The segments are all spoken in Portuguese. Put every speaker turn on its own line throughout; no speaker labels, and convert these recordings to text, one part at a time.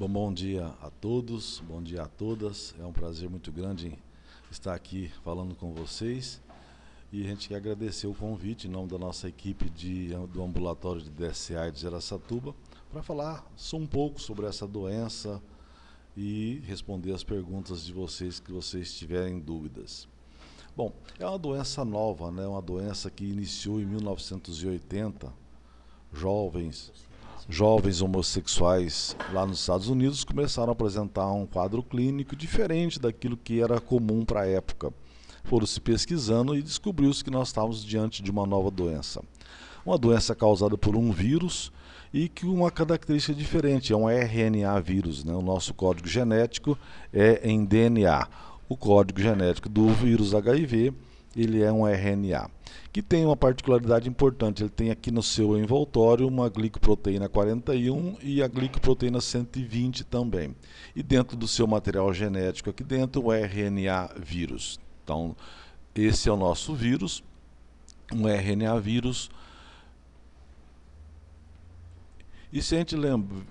Bom dia a todos, bom dia a todas. É um prazer muito grande estar aqui falando com vocês. E a gente quer agradecer o convite em nome da nossa equipe do ambulatório de DSA de Araçatuba para falar só um pouco sobre essa doença e responder as perguntas de vocês que vocês tiverem dúvidas. Bom, é uma doença nova, né? Uma doença que iniciou em 1980. Jovens homossexuais lá nos Estados Unidos começaram a apresentar um quadro clínico diferente daquilo que era comum para a época. Foram se pesquisando e descobriu-se que nós estávamos diante de uma nova doença. Uma doença causada por um vírus e que uma característica diferente, é um RNA vírus, né? O nosso código genético é em DNA. O código genético do vírus HIV, ele é um RNA, que tem uma particularidade importante. Ele tem aqui no seu envoltório uma glicoproteína 41 e a glicoproteína 120 também. E dentro do seu material genético aqui dentro, o RNA vírus. Então, esse é o nosso vírus, um RNA vírus. E se a gente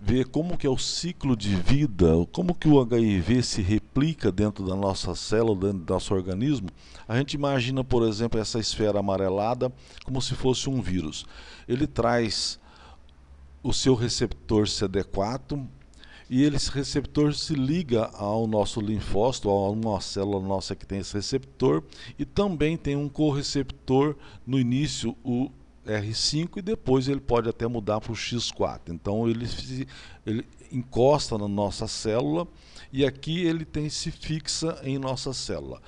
ver como que é o ciclo de vida, como que o HIV se replica dentro da nossa célula, dentro do nosso organismo, a gente imagina, por exemplo, essa esfera amarelada como se fosse um vírus. Ele traz o seu receptor CD4 e esse receptor se liga ao nosso linfócito, a uma célula nossa que tem esse receptor, e também tem um correceptor no início, o R5, e depois ele pode até mudar para o X4. Então ele encosta na nossa célula e aqui ele se fixa em nossa célula.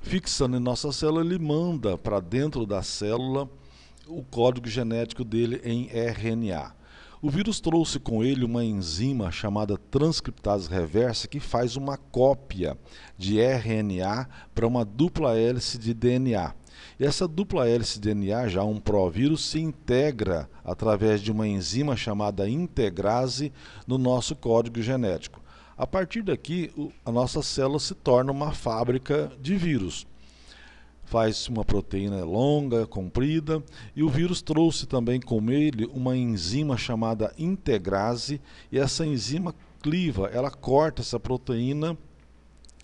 Fixando em nossa célula, ele manda para dentro da célula o código genético dele em RNA. O vírus trouxe com ele uma enzima chamada transcriptase reversa que faz uma cópia de RNA para uma dupla hélice de DNA. E essa dupla hélice de DNA, já um provírus, se integra através de uma enzima chamada integrase no nosso código genético. A partir daqui, a nossa célula se torna uma fábrica de vírus. Faz uma proteína longa, comprida, e o vírus trouxe também com ele uma enzima chamada integrase, e essa enzima cliva, ela corta essa proteína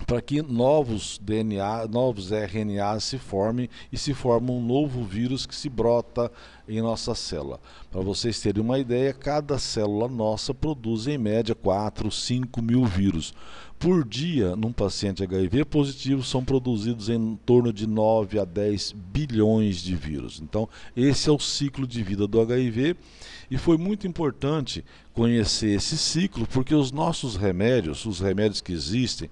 para que novos DNA, novos RNA se formem e se forma um novo vírus que se brota em nossa célula. Para vocês terem uma ideia, cada célula nossa produz em média 4, 5 mil vírus. Por dia, num paciente HIV positivo, são produzidos em torno de 9 a 10 bilhões de vírus. Então, esse é o ciclo de vida do HIV. E foi muito importante conhecer esse ciclo, porque os nossos remédios, os remédios que existem,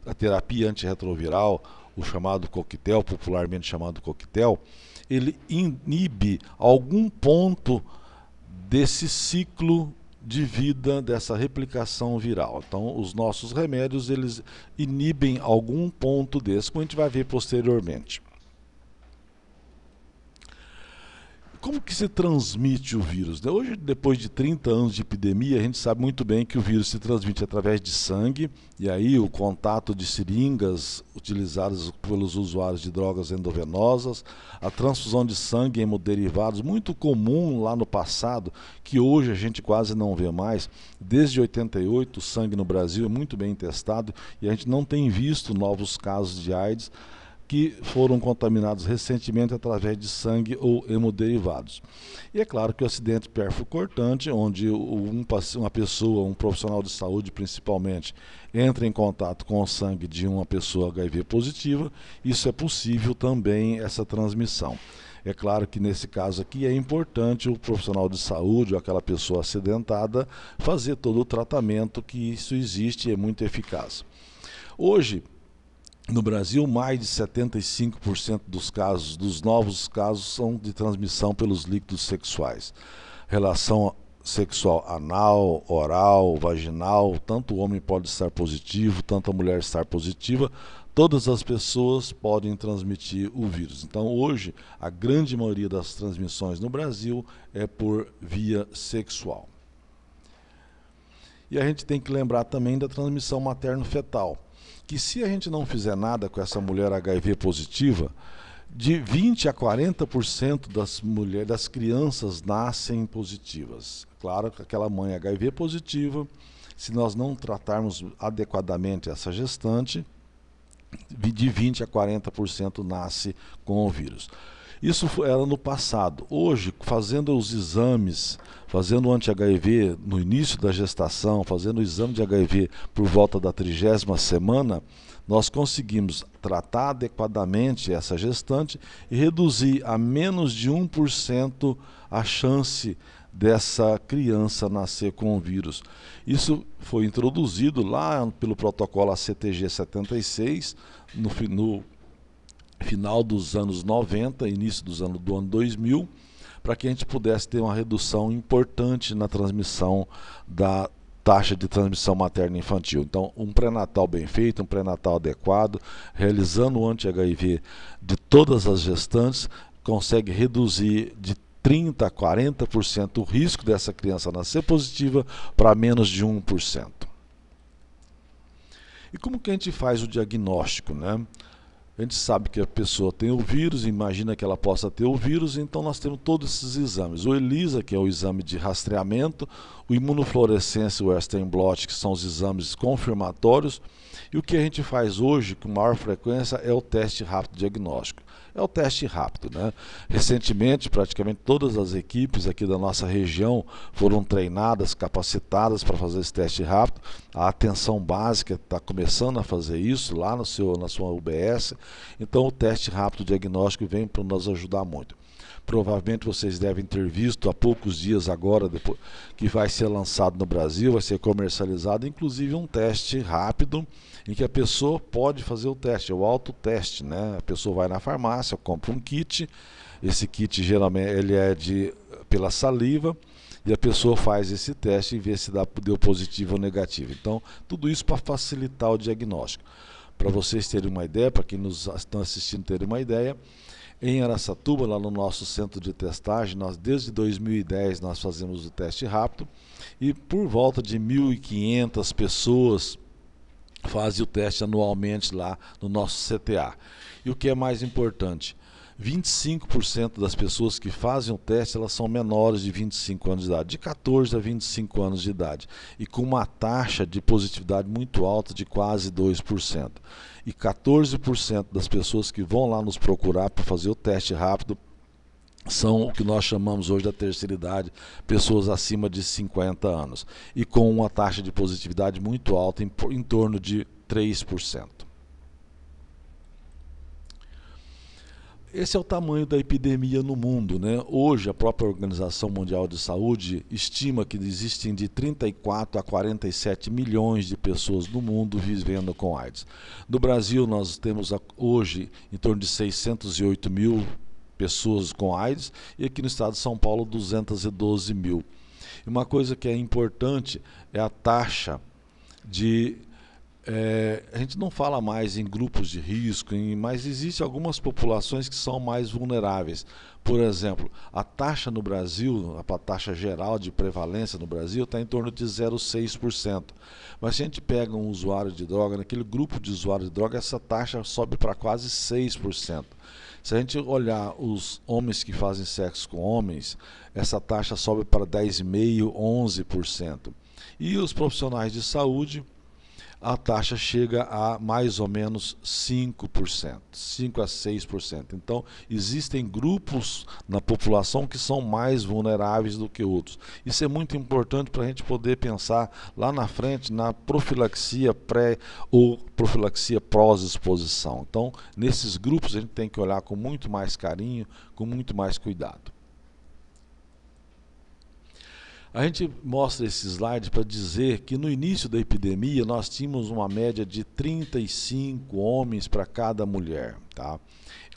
a terapia antirretroviral, o chamado coquetel, popularmente chamado coquetel, ele inibe algum ponto desse ciclo de vida, dessa replicação viral. Então, os nossos remédios, eles inibem algum ponto desse, como a gente vai ver posteriormente. Como que se transmite o vírus? Hoje, depois de 30 anos de epidemia, a gente sabe muito bem que o vírus se transmite através de sangue, e aí o contato de seringas utilizadas pelos usuários de drogas endovenosas, a transfusão de sangue em hemoderivados, muito comum lá no passado, que hoje a gente quase não vê mais. Desde 88, o sangue no Brasil é muito bem testado e a gente não tem visto novos casos de AIDS que foram contaminados recentemente através de sangue ou hemoderivados. E é claro que o acidente perfurocortante, onde uma pessoa, um profissional de saúde principalmente, entra em contato com o sangue de uma pessoa HIV positiva, isso é possível também, essa transmissão. É claro que nesse caso aqui é importante o profissional de saúde ou aquela pessoa acidentada fazer todo o tratamento, que isso existe e é muito eficaz. Hoje, no Brasil, mais de 75% dos casos, dos novos casos, são de transmissão pelos líquidos sexuais. Relação sexual anal, oral, vaginal, tanto o homem pode estar positivo, tanto a mulher estar positiva, todas as pessoas podem transmitir o vírus. Então, hoje, a grande maioria das transmissões no Brasil é por via sexual. E a gente tem que lembrar também da transmissão materno-fetal, que se a gente não fizer nada com essa mulher HIV positiva, de 20 a 40% das crianças nascem positivas. Claro que aquela mãe HIV positiva, se nós não tratarmos adequadamente essa gestante, de 20 a 40% nasce com o vírus. Isso era no passado. Hoje, fazendo os exames, fazendo o anti-HIV no início da gestação, fazendo o exame de HIV por volta da 30ª semana, nós conseguimos tratar adequadamente essa gestante e reduzir a menos de 1% a chance dessa criança nascer com o vírus. Isso foi introduzido lá pelo protocolo ACTG 76, no final dos anos 90, início do ano 2000, para que a gente pudesse ter uma redução importante na transmissão da taxa de transmissão materna infantil. Então, um pré-natal bem feito, um pré-natal adequado, realizando o anti-HIV de todas as gestantes, consegue reduzir de 30% a 40% o risco dessa criança nascer positiva para menos de 1%. E como que a gente faz o diagnóstico, né? A gente sabe que a pessoa tem o vírus, imagina que ela possa ter o vírus, então nós temos todos esses exames. O ELISA, que é o exame de rastreamento, o imunofluorescência e o Western blot, que são os exames confirmatórios, e o que a gente faz hoje, com maior frequência, é o teste rápido diagnóstico. É o teste rápido, né? Recentemente, praticamente todas as equipes aqui da nossa região foram treinadas, capacitadas para fazer esse teste rápido. A atenção básica está começando a fazer isso lá na sua UBS. Então, o teste rápido diagnóstico vem para nos ajudar muito. Provavelmente vocês devem ter visto há poucos dias agora, depois, que vai ser lançado no Brasil, vai ser comercializado, inclusive um teste rápido, em que a pessoa pode fazer o teste, é o autoteste, né? A pessoa vai na farmácia, compra um kit, esse kit geralmente ele é pela saliva, e a pessoa faz esse teste e vê se deu positivo ou negativo. Então, tudo isso para facilitar o diagnóstico. Para vocês terem uma ideia, para quem nos estão assistindo terem uma ideia, em Araçatuba, lá no nosso centro de testagem, desde 2010 nós fazemos o teste rápido e por volta de 1.500 pessoas fazem o teste anualmente lá no nosso CTA. E o que é mais importante, 25% das pessoas que fazem o teste, elas são menores de 25 anos de idade, de 14 a 25 anos de idade, e com uma taxa de positividade muito alta de quase 2%. E 14% das pessoas que vão lá nos procurar para fazer o teste rápido são o que nós chamamos hoje da terceira idade, pessoas acima de 50 anos, e com uma taxa de positividade muito alta, em torno de 3%. Esse é o tamanho da epidemia no mundo, né? Hoje, a própria Organização Mundial de Saúde estima que existem de 34 a 47 milhões de pessoas no mundo vivendo com AIDS. No Brasil, nós temos hoje em torno de 608 mil pessoas com AIDS e aqui no estado de São Paulo, 212 mil. E uma coisa que é importante é a taxa de... a gente não fala mais em grupos de risco, mas existem algumas populações que são mais vulneráveis. Por exemplo, a taxa no Brasil, a taxa geral de prevalência no Brasil está em torno de 0,6%. Mas se a gente pega um usuário de droga, naquele grupo de usuários de droga, essa taxa sobe para quase 6%. Se a gente olhar os homens que fazem sexo com homens, essa taxa sobe para 10,5%, 11%. E os profissionais de saúde, a taxa chega a mais ou menos 5%, 5 a 6%. Então, existem grupos na população que são mais vulneráveis do que outros. Isso é muito importante para a gente poder pensar lá na frente na profilaxia pré ou profilaxia pós-exposição. Então, nesses grupos a gente tem que olhar com muito mais carinho, com muito mais cuidado. A gente mostra esse slide para dizer que no início da epidemia nós tínhamos uma média de 35 homens para cada mulher. Tá?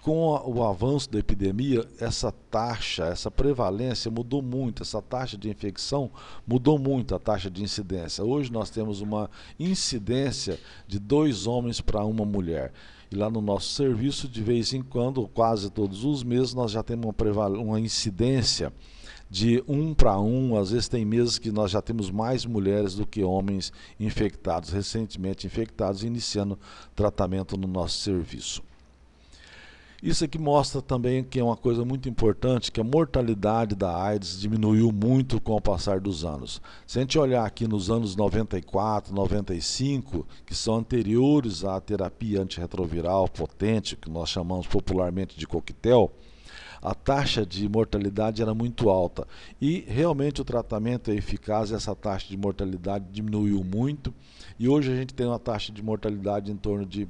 Com o avanço da epidemia, essa taxa, essa prevalência mudou muito, essa taxa de infecção mudou muito, a taxa de incidência. Hoje nós temos uma incidência de 2 homens para uma mulher. E lá no nosso serviço, de vez em quando, quase todos os meses, nós já temos uma incidência de 1 para 1, às vezes tem meses que nós já temos mais mulheres do que homens infectados, recentemente infectados, iniciando tratamento no nosso serviço. Isso aqui mostra também que é uma coisa muito importante, que a mortalidade da AIDS diminuiu muito com o passar dos anos. Se a gente olhar aqui nos anos 94, 95, que são anteriores à terapia antirretroviral potente, que nós chamamos popularmente de coquetel, a taxa de mortalidade era muito alta. E realmente o tratamento é eficaz, essa taxa de mortalidade diminuiu muito. E hoje a gente tem uma taxa de mortalidade em torno de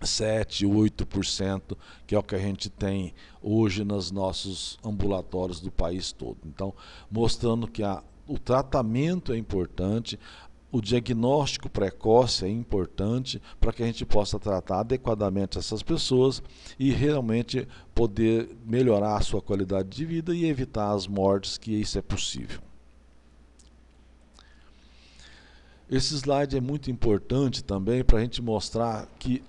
7, 8%, que é o que a gente tem hoje nos nossos ambulatórios do país todo. Então, mostrando que o tratamento é importante, o diagnóstico precoce é importante para que a gente possa tratar adequadamente essas pessoas e realmente poder melhorar a sua qualidade de vida e evitar as mortes, que isso é possível. Esse slide é muito importante também para a gente mostrar que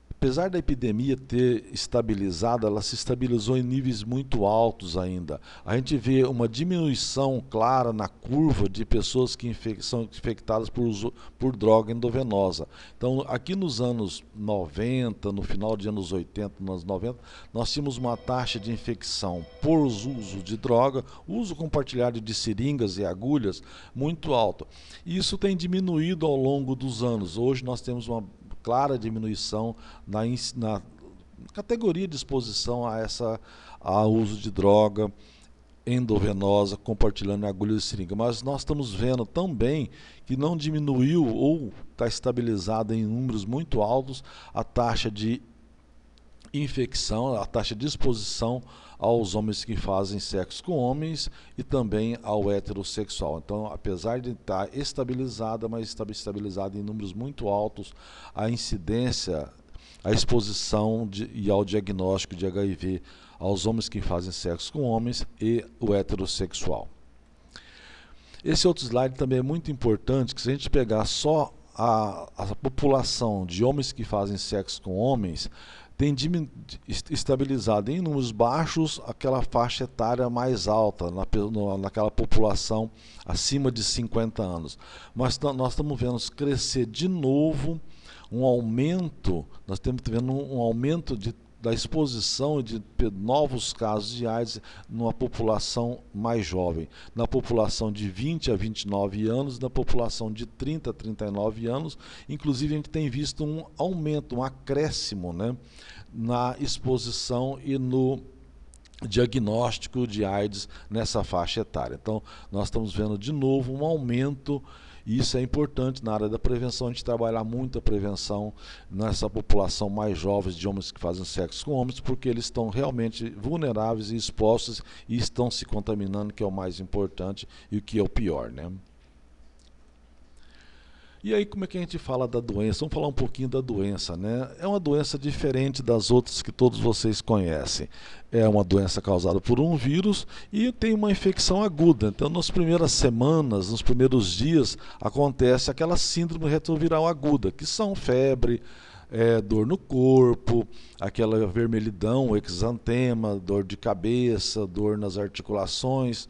apesar da epidemia ter estabilizado, ela se estabilizou em níveis muito altos ainda. A gente vê uma diminuição clara na curva de pessoas que são infectadas por droga endovenosa. Então, aqui nos anos 90, no final de anos 80, nos 90, nós tínhamos uma taxa de infecção por uso de droga, uso compartilhado de seringas e agulhas, muito alto. E isso tem diminuído ao longo dos anos. Hoje nós temos uma clara diminuição na categoria de exposição ao uso de droga endovenosa, compartilhando agulhas e seringa. Mas nós estamos vendo também que não diminuiu ou está estabilizada em números muito altos a taxa de infecção, a taxa de exposição aos homens que fazem sexo com homens e também ao heterossexual. Então, apesar de estar estabilizada, mas está estabilizada em números muito altos, a incidência, a exposição e ao diagnóstico de HIV aos homens que fazem sexo com homens e o heterossexual. Esse outro slide também é muito importante, que se a gente pegar só a população de homens que fazem sexo com homens, tem estabilizado em números baixos aquela faixa etária mais alta, naquela população acima de 50 anos. Mas nós estamos vendo crescer de novo um aumento, nós estamos vendo um aumento da exposição de novos casos de AIDS numa população mais jovem, na população de 20 a 29 anos, na população de 30 a 39 anos. Inclusive a gente tem visto um aumento, um acréscimo, né, na exposição e no diagnóstico de AIDS nessa faixa etária. Então nós estamos vendo de novo um aumento. E isso é importante na área da prevenção, a gente trabalhar muito a prevenção nessa população mais jovem de homens que fazem sexo com homens, porque eles estão realmente vulneráveis e expostos e estão se contaminando, que é o mais importante e o que é o pior, né? E aí, como é que a gente fala da doença? Vamos falar um pouquinho da doença, né? É uma doença diferente das outras que todos vocês conhecem. É uma doença causada por um vírus e tem uma infecção aguda. Então, nas primeiras semanas, nos primeiros dias, acontece aquela síndrome retroviral aguda, que são febre, dor no corpo, aquela vermelhidão, exantema, dor de cabeça, dor nas articulações.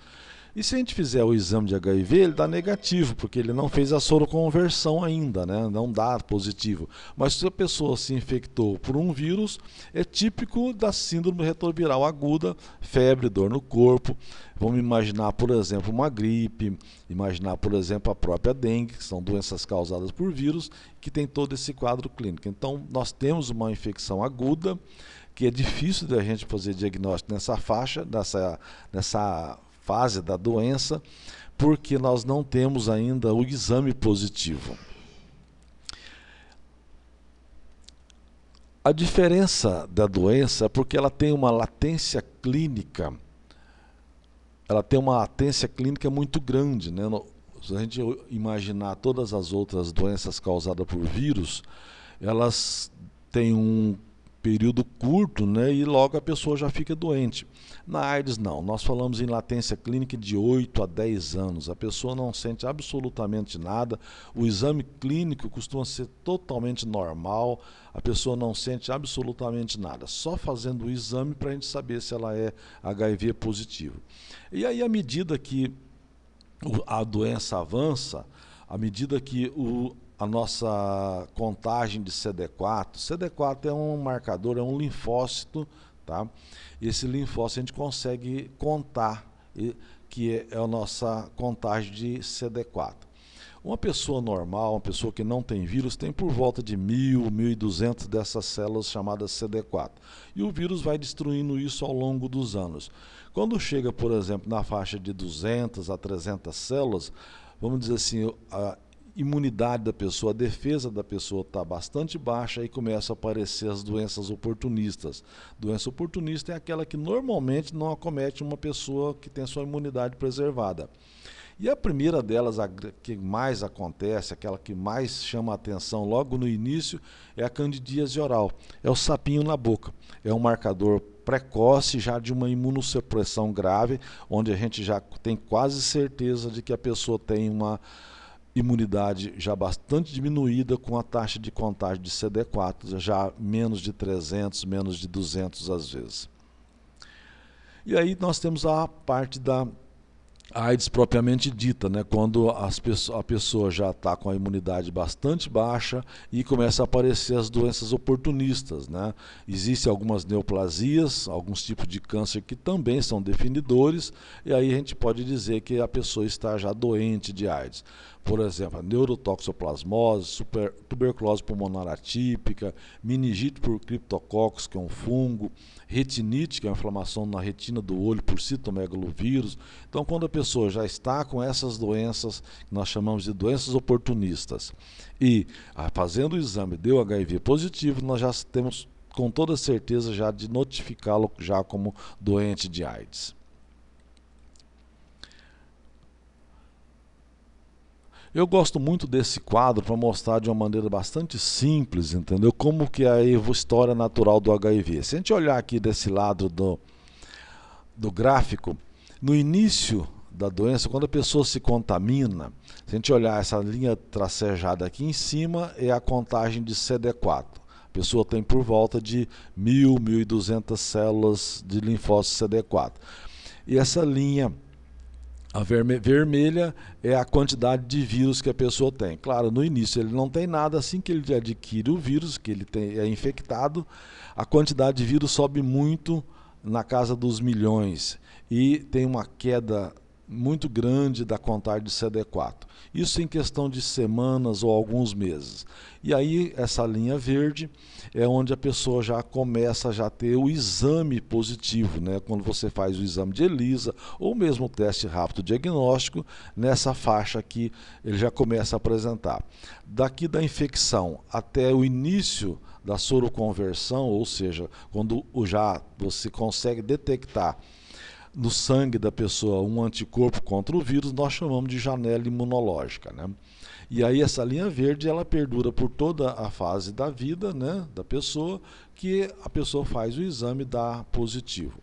E se a gente fizer o exame de HIV, ele dá negativo, porque ele não fez a soroconversão ainda, né? Não dá positivo. Mas se a pessoa se infectou por um vírus, é típico da síndrome retroviral aguda, febre, dor no corpo. Vamos imaginar, por exemplo, uma gripe, imaginar, por exemplo, a própria dengue, que são doenças causadas por vírus, que tem todo esse quadro clínico. Então, nós temos uma infecção aguda, que é difícil da gente fazer diagnóstico nessa faixa, nessa fase da doença, porque nós não temos ainda o exame positivo. A diferença da doença é porque ela tem uma latência clínica, muito grande, né? Se a gente imaginar todas as outras doenças causadas por vírus, elas têm um período curto, né, e logo a pessoa já fica doente. Na AIDS não, nós falamos em latência clínica de 8 a 10 anos, a pessoa não sente absolutamente nada, o exame clínico costuma ser totalmente normal, a pessoa não sente absolutamente nada, só fazendo o exame para a gente saber se ela é HIV positivo. E aí, à medida que a doença avança, à medida que a nossa contagem de CD4. CD4 é um marcador, é um linfócito, tá? Esse linfócito a gente consegue contar, que é a nossa contagem de CD4. Uma pessoa normal, uma pessoa que não tem vírus, tem por volta de 1.000, 1.200 dessas células chamadas CD4. E o vírus vai destruindo isso ao longo dos anos. Quando chega, por exemplo, na faixa de 200 a 300 células, vamos dizer assim, a imunidade da pessoa, a defesa da pessoa está bastante baixa e começam a aparecer as doenças oportunistas. Doença oportunista é aquela que normalmente não acomete uma pessoa que tem sua imunidade preservada. E a primeira delas, a que mais acontece, aquela que mais chama a atenção logo no início, é a candidíase oral. É o sapinho na boca. É um marcador precoce já de uma imunossupressão grave, onde a gente já tem quase certeza de que a pessoa tem uma imunidade já bastante diminuída, com a taxa de contágio de CD4 já menos de 300, menos de 200 às vezes. E aí nós temos a parte da AIDS propriamente dita, né? Quando a pessoa já está com a imunidade bastante baixa e começa a aparecer as doenças oportunistas, né? Existem algumas neoplasias, alguns tipos de câncer que também são definidores, e aí a gente pode dizer que a pessoa está já doente de AIDS. Por exemplo, a neurotoxoplasmose, tuberculose pulmonar atípica, meningite por criptococcus, que é um fungo, retinite, que é uma inflamação na retina do olho por citomegalovírus. Então, quando a pessoa já está com essas doenças, que nós chamamos de doenças oportunistas, e fazendo o exame deu HIV positivo, nós já temos com toda certeza já de notificá-lo já como doente de AIDS. Eu gosto muito desse quadro para mostrar de uma maneira bastante simples, entendeu? Como que é a história natural do HIV. Se a gente olhar aqui desse lado do gráfico, no início da doença, quando a pessoa se contamina, se a gente olhar essa linha tracejada aqui em cima, é a contagem de CD4. A pessoa tem por volta de 1.000, 1.200 células de linfócitos CD4. E essa linha a vermelha é a quantidade de vírus que a pessoa tem. Claro, no início ele não tem nada, assim que ele adquire o vírus, que ele é infectado, a quantidade de vírus sobe muito na casa dos milhões e tem uma queda muito grande da contagem de CD4. Isso em questão de semanas ou alguns meses. E aí essa linha verde é onde a pessoa já começa a ter o exame positivo, né? Quando você faz o exame de ELISA ou mesmo o teste rápido diagnóstico, nessa faixa aqui ele já começa a apresentar. Daqui da infecção até o início da soroconversão, ou seja, quando já você consegue detectar no sangue da pessoa um anticorpo contra o vírus, nós chamamos de janela imunológica, né? E aí essa linha verde ela perdura por toda a fase da vida, né, da pessoa, que a pessoa faz o exame e dá positivo.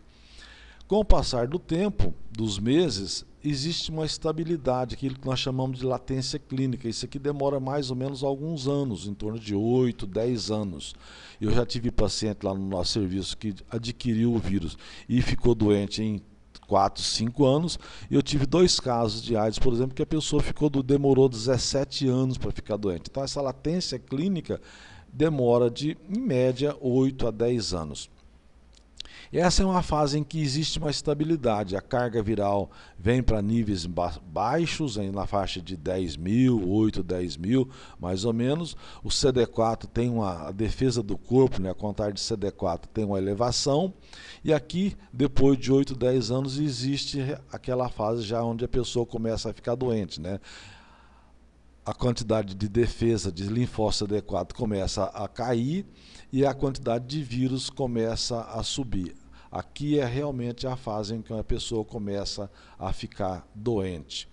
Com o passar do tempo, dos meses, existe uma estabilidade, aquilo que nós chamamos de latência clínica. Isso aqui demora mais ou menos alguns anos, em torno de 8, 10 anos. Eu já tive paciente lá no nosso serviço que adquiriu o vírus e ficou doente em 4, 5 anos, e eu tive 2 casos de AIDS, por exemplo, que a pessoa demorou 17 anos para ficar doente. Então essa latência clínica demora em média 8 a 10 anos. E essa é uma fase em que existe uma estabilidade, a carga viral vem para níveis baixos, na faixa de 10.000, 8, 10.000, mais ou menos. O CD4 tem a defesa do corpo, né, a contagem de CD4 tem uma elevação, e aqui, depois de 8, 10 anos, existe aquela fase já onde a pessoa começa a ficar doente, né? A quantidade de defesa de linfócito CD4 começa a cair e a quantidade de vírus começa a subir. Aqui é realmente a fase em que a pessoa começa a ficar doente.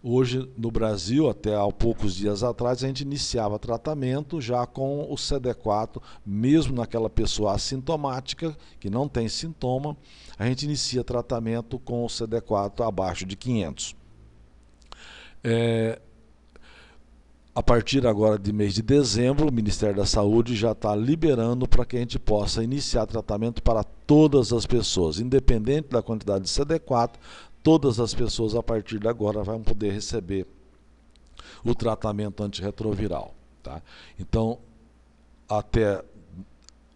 Hoje, no Brasil, até há poucos dias atrás, a gente iniciava tratamento já com o CD4, mesmo naquela pessoa assintomática, que não tem sintoma, a gente inicia tratamento com o CD4 abaixo de 500. A partir agora de mês de dezembro, o Ministério da Saúde já está liberando para que a gente possa iniciar tratamento para todas as pessoas, independente da quantidade de CD4, todas as pessoas a partir de agora vão poder receber o tratamento antirretroviral. Tá? Então, até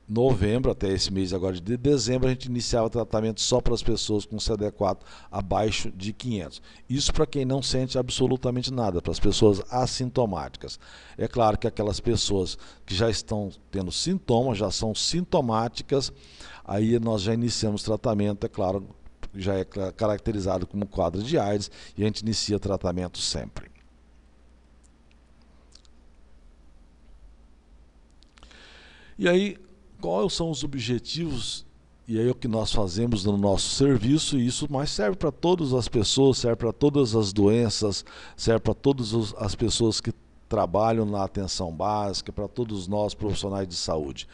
novembro, até esse mês agora de dezembro, a gente iniciava tratamento só para as pessoas com CD4 abaixo de 500. Isso para quem não sente absolutamente nada, para as pessoas assintomáticas. É claro que aquelas pessoas que já estão tendo sintomas, já são sintomáticas, aí nós já iniciamos tratamento, é claro, já é caracterizado como quadro de AIDS e a gente inicia tratamento sempre. E aí, quais são os objetivos, e aí é o que nós fazemos no nosso serviço, e isso mais serve para todas as pessoas, serve para todas as doenças, serve para todas as pessoas que trabalham na atenção básica, para todos nós profissionais de saúde.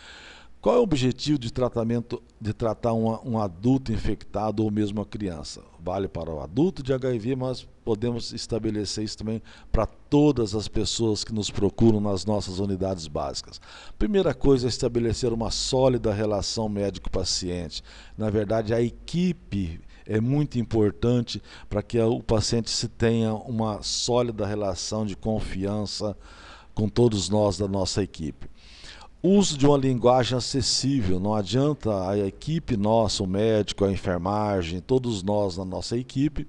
Qual é o objetivo de tratamento, de tratar um adulto infectado ou mesmo uma criança? Vale para o adulto de HIV, mas podemos estabelecer isso também para todas as pessoas que nos procuram nas nossas unidades básicas. Primeira coisa é estabelecer uma sólida relação médico-paciente. Na verdade, a equipe é muito importante para que o paciente se tenha uma sólida relação de confiança com todos nós da nossa equipe. Uso de uma linguagem acessível, não adianta a equipe nossa, o médico, a enfermagem, todos nós na nossa equipe,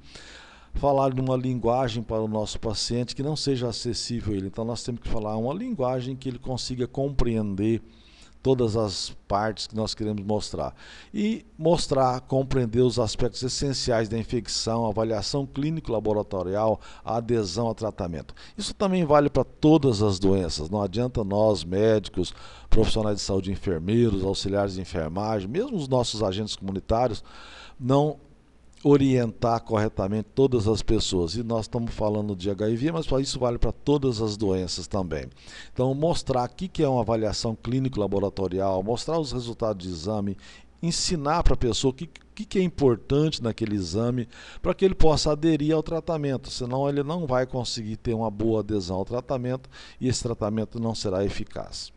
falar de uma linguagem para o nosso paciente que não seja acessível a ele. Então nós temos que falar uma linguagem que ele consiga compreender todas as partes que nós queremos mostrar. E mostrar, compreender os aspectos essenciais da infecção, avaliação clínico-laboratorial, a adesão ao tratamento. Isso também vale para todas as doenças. Não adianta nós, médicos, profissionais de saúde, enfermeiros, auxiliares de enfermagem, mesmo os nossos agentes comunitários, não orientar corretamente todas as pessoas. E nós estamos falando de HIV, mas isso vale para todas as doenças também. Então, mostrar o que é uma avaliação clínico-laboratorial, mostrar os resultados de exame, ensinar para a pessoa o que é importante naquele exame, para que ele possa aderir ao tratamento, senão ele não vai conseguir ter uma boa adesão ao tratamento e esse tratamento não será eficaz.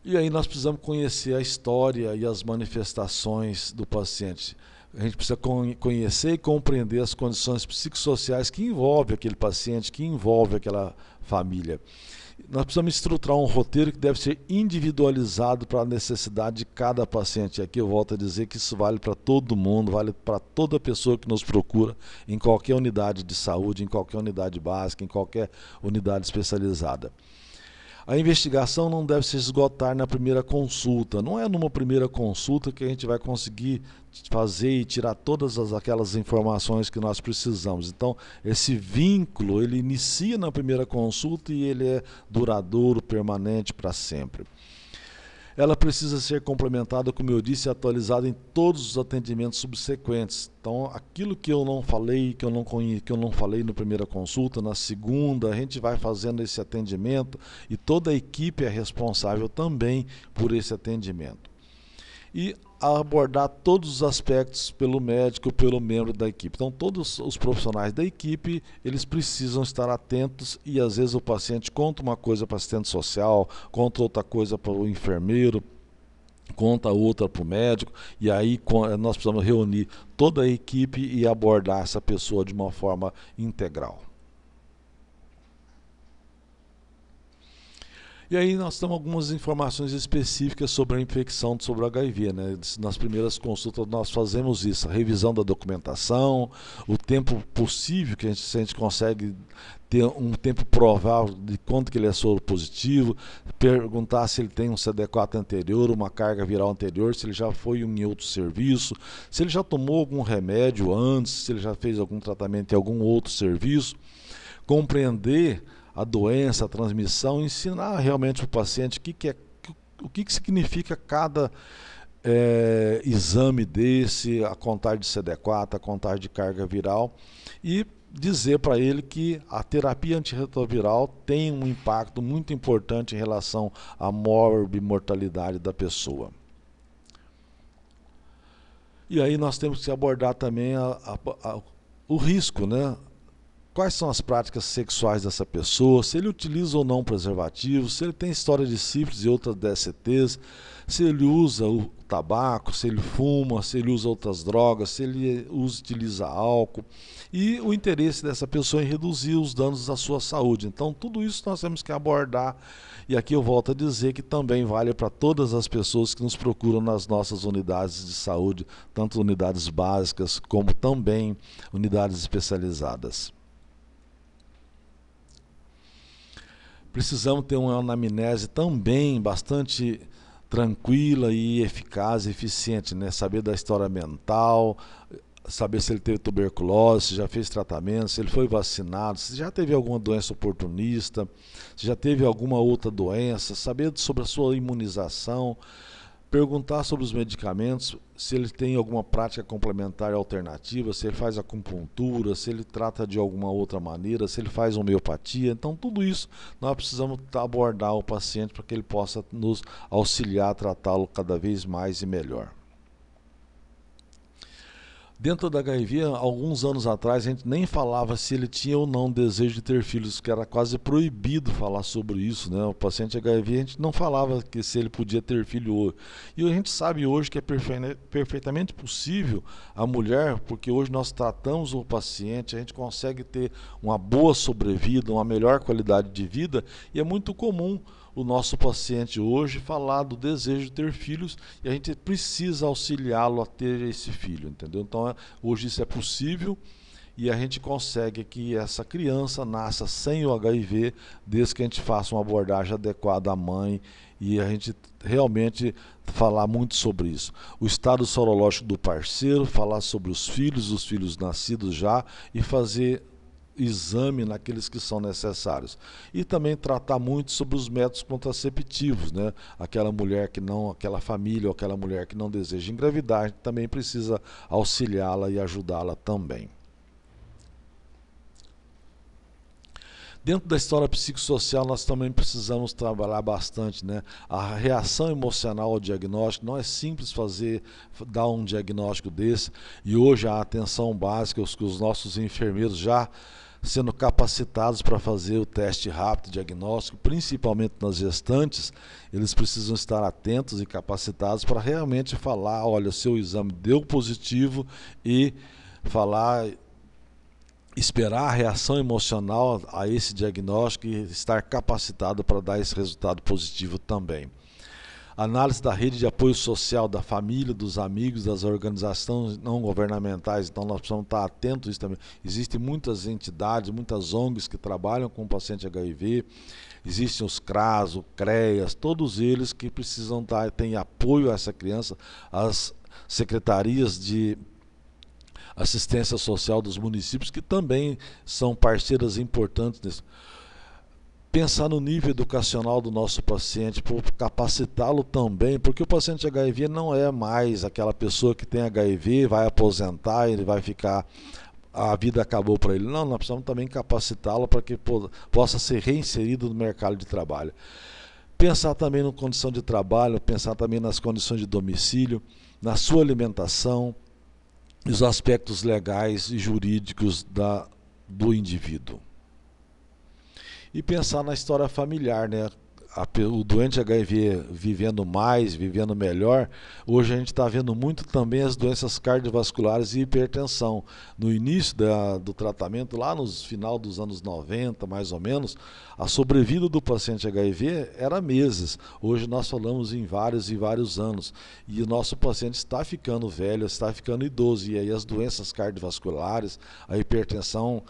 E aí nós precisamos conhecer a história e as manifestações do paciente. A gente precisa conhecer e compreender as condições psicossociais que envolvem aquele paciente, que envolve aquela família. Nós precisamos estruturar um roteiro que deve ser individualizado para a necessidade de cada paciente. E aqui eu volto a dizer que isso vale para todo mundo, vale para toda pessoa que nos procura em qualquer unidade de saúde, em qualquer unidade básica, em qualquer unidade especializada. A investigação não deve se esgotar na primeira consulta. Não é numa primeira consulta que a gente vai conseguir fazer e tirar todas aquelas informações que nós precisamos. Então, esse vínculo, ele inicia na primeira consulta e ele é duradouro, permanente para sempre. Ela precisa ser complementada, como eu disse, e atualizada em todos os atendimentos subsequentes. Então, aquilo que eu não falei, que eu não falei na primeira consulta, na segunda, a gente vai fazendo esse atendimento e toda a equipe é responsável também por esse atendimento. E abordar todos os aspectos pelo médico, pelo membro da equipe. Então, todos os profissionais da equipe, eles precisam estar atentos e, às vezes, o paciente conta uma coisa para o assistente social, conta outra coisa para o enfermeiro, conta outra para o médico, e aí nós precisamos reunir toda a equipe e abordar essa pessoa de uma forma integral. E aí nós temos algumas informações específicas sobre a infecção sobre o HIV, né? Nas primeiras consultas nós fazemos isso, a revisão da documentação, o tempo possível que se a gente consegue ter um tempo provável de quanto que ele é soro positivo, perguntar se ele tem um CD4 anterior, uma carga viral anterior, se ele já foi em outro serviço, se ele já tomou algum remédio antes, se ele já fez algum tratamento em algum outro serviço, compreender a doença, a transmissão, ensinar realmente para o paciente o que significa cada exame desse, a contagem de CD4, a contagem de carga viral, e dizer para ele que a terapia antirretroviral tem um impacto muito importante em relação à morbimortalidade da pessoa. E aí nós temos que abordar também o risco, né? quais são as práticas sexuais dessa pessoa, se ele utiliza ou não preservativo, se ele tem história de sífilis e outras DSTs, se ele usa o tabaco, se ele fuma, se ele usa outras drogas, se ele utiliza álcool, e o interesse dessa pessoa em reduzir os danos à sua saúde. Então, tudo isso nós temos que abordar, e aqui eu volto a dizer que também vale para todas as pessoas que nos procuram nas nossas unidades de saúde, tanto unidades básicas como também unidades especializadas. Precisamos ter uma anamnese também bastante tranquila e eficaz e eficiente, né? Saber da história mental, saber se ele teve tuberculose, se já fez tratamento, se ele foi vacinado, se já teve alguma doença oportunista, se já teve alguma outra doença, saber sobre a sua imunização, perguntar sobre os medicamentos, se ele tem alguma prática complementar alternativa, se ele faz acupuntura, se ele trata de alguma outra maneira, se ele faz homeopatia. Então, tudo isso nós precisamos abordar o paciente para que ele possa nos auxiliar a tratá-lo cada vez mais e melhor. Dentro da HIV, alguns anos atrás, a gente nem falava se ele tinha ou não desejo de ter filhos, que era quase proibido falar sobre isso, né? O paciente HIV, a gente não falava que se ele podia ter filho hoje. E a gente sabe hoje que é perfeitamente possível a mulher, porque hoje nós tratamos o paciente, a gente consegue ter uma boa sobrevida, uma melhor qualidade de vida, e é muito comum o nosso paciente hoje falar do desejo de ter filhos, e a gente precisa auxiliá-lo a ter esse filho, entendeu? Então, hoje isso é possível, e a gente consegue que essa criança nasça sem o HIV, desde que a gente faça uma abordagem adequada à mãe, e a gente realmente falar muito sobre isso. O estado sorológico do parceiro, falar sobre os filhos nascidos já, e fazer exame naqueles que são necessários. E também tratar muito sobre os métodos contraceptivos, né? Aquela mulher que não, aquela família ou aquela mulher que não deseja engravidar, a gente também precisa auxiliá-la e ajudá-la também. Dentro da história psicossocial, nós também precisamos trabalhar bastante, né? A reação emocional ao diagnóstico, não é simples dar um diagnóstico desse, e hoje a atenção básica, os nossos enfermeiros já sendo capacitados para fazer o teste rápido diagnóstico, principalmente nas gestantes, eles precisam estar atentos e capacitados para realmente falar, olha, o seu exame deu positivo, e falar, esperar a reação emocional a esse diagnóstico e estar capacitado para dar esse resultado positivo também. Análise da rede de apoio social, da família, dos amigos, das organizações não governamentais, então nós precisamos estar atentos a isso também. Existem muitas entidades, muitas ONGs que trabalham com o paciente HIV, existem os CRAS, o CREAS, todos eles que precisam ter apoio a essa criança, as secretarias de assistência social dos municípios, que também são parceiras importantes nisso. Pensar no nível educacional do nosso paciente, capacitá-lo também, porque o paciente HIV não é mais aquela pessoa que tem HIV, vai aposentar, ele vai ficar, a vida acabou para ele. Não, nós precisamos também capacitá-lo para que possa ser reinserido no mercado de trabalho. Pensar também na condição de trabalho, pensar também nas condições de domicílio, na sua alimentação, e os aspectos legais e jurídicos do indivíduo. E pensar na história familiar, né? O doente HIV vivendo mais, vivendo melhor. Hoje a gente está vendo muito também as doenças cardiovasculares e hipertensão. No início do tratamento, lá no final dos anos 90, mais ou menos, a sobrevida do paciente HIV era meses. Hoje nós falamos em vários e vários anos. E o nosso paciente está ficando velho, está ficando idoso. E aí as doenças cardiovasculares, a hipertensão,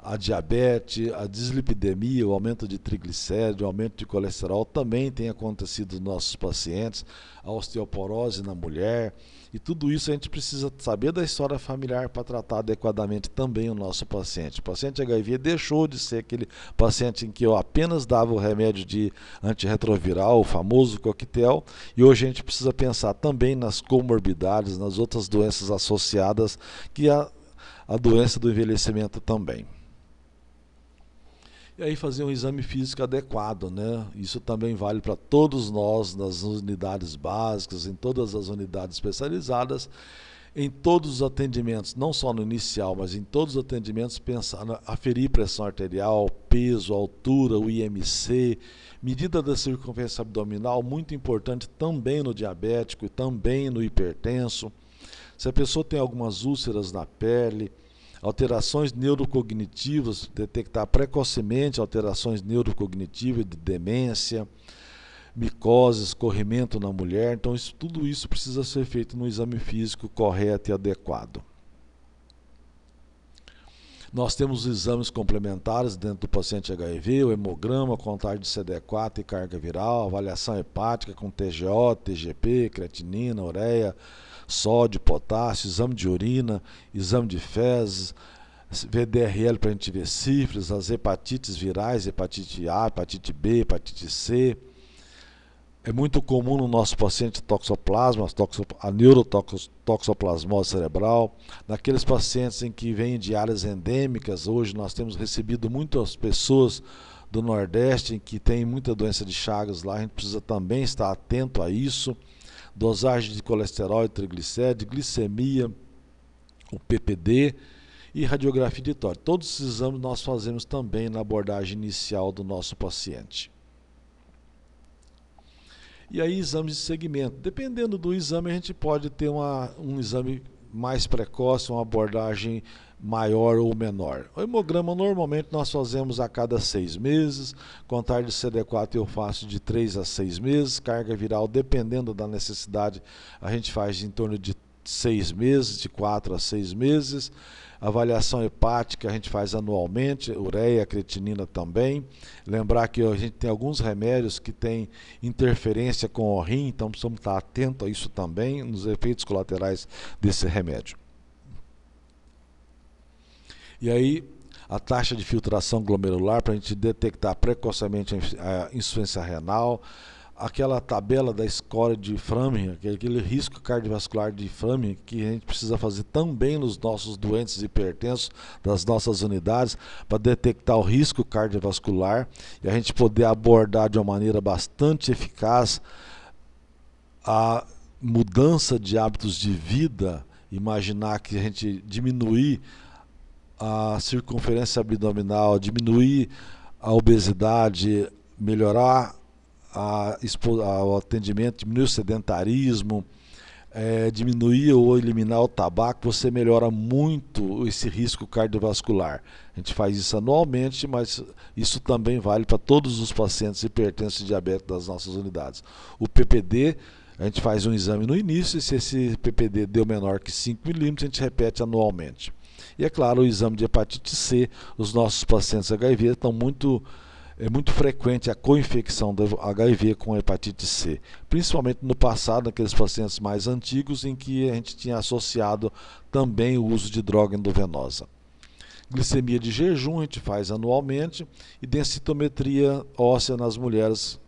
a diabetes, a dislipidemia, o aumento de triglicéridos, o aumento de colesterol também tem acontecido nos nossos pacientes, a osteoporose na mulher, e tudo isso a gente precisa saber da história familiar para tratar adequadamente também o nosso paciente. O paciente HIV deixou de ser aquele paciente em que eu apenas dava o remédio de antirretroviral, o famoso coquetel, e hoje a gente precisa pensar também nas comorbidades, nas outras doenças associadas, que a doença do envelhecimento também. E aí fazer um exame físico adequado, né? Isso também vale para todos nós, nas unidades básicas, em todas as unidades especializadas. em todos os atendimentos, não só no inicial, mas em todos os atendimentos, pensar, aferir pressão arterial, peso, altura, o IMC, medida da circunferência abdominal, muito importante também no diabético e também no hipertenso. Se a pessoa tem algumas úlceras na pele, alterações neurocognitivas, detectar precocemente alterações neurocognitivas de demência, micose, escorrimento na mulher. Então, tudo isso precisa ser feito no exame físico correto e adequado. Nós temos exames complementares dentro do paciente HIV, o hemograma, contagem de CD4 e carga viral, avaliação hepática com TGO, TGP, creatinina, ureia, sódio, potássio, exame de urina, exame de fezes, VDRL para a gente ver sífilis, as hepatites virais, hepatite A, hepatite B, hepatite C. É muito comum no nosso paciente toxoplasma, a neurotoxoplasmose cerebral. Naqueles pacientes em que vêm de áreas endêmicas, hoje nós temos recebido muitas pessoas do Nordeste em que tem muita doença de Chagas lá, a gente precisa também estar atento a isso. Dosagem de colesterol e triglicérides, glicemia, o PPD e radiografia de tórax. Todos esses exames nós fazemos também na abordagem inicial do nosso paciente. E aí, exames de segmento. Dependendo do exame, a gente pode ter um exame mais precoce, uma abordagem maior ou menor. O hemograma, normalmente, nós fazemos a cada 6 meses, contagem de CD4 eu faço de 3 a 6 meses, carga viral, dependendo da necessidade, a gente faz em torno de 6 meses, de 4 a 6 meses. Avaliação hepática a gente faz anualmente, ureia, creatinina também. Lembrar que a gente tem alguns remédios que têm interferência com o rim, então precisamos estar atentos a isso também, nos efeitos colaterais desse remédio. E aí, a taxa de filtração glomerular para a gente detectar precocemente a insuficiência renal, aquela tabela da score de Framingham, aquele risco cardiovascular de Framingham que a gente precisa fazer também nos nossos doentes hipertensos das nossas unidades para detectar o risco cardiovascular e a gente poder abordar de uma maneira bastante eficaz a mudança de hábitos de vida. Imaginar que a gente diminuir a circunferência abdominal, diminuir a obesidade, melhorar o atendimento, diminuir o sedentarismo, diminuir ou eliminar o tabaco, você melhora muito esse risco cardiovascular. A gente faz isso anualmente, mas isso também vale para todos os pacientes hipertensos e diabéticos das nossas unidades. O PPD, a gente faz um exame no início, e se esse PPD deu menor que 5 milímetros, a gente repete anualmente. E é claro, o exame de hepatite C, os nossos pacientes HIV estão é muito frequente a coinfecção do HIV com hepatite C, principalmente no passado, naqueles pacientes mais antigos em que a gente tinha associado também o uso de droga endovenosa. Glicemia de jejum a gente faz anualmente e densitometria óssea nas mulheres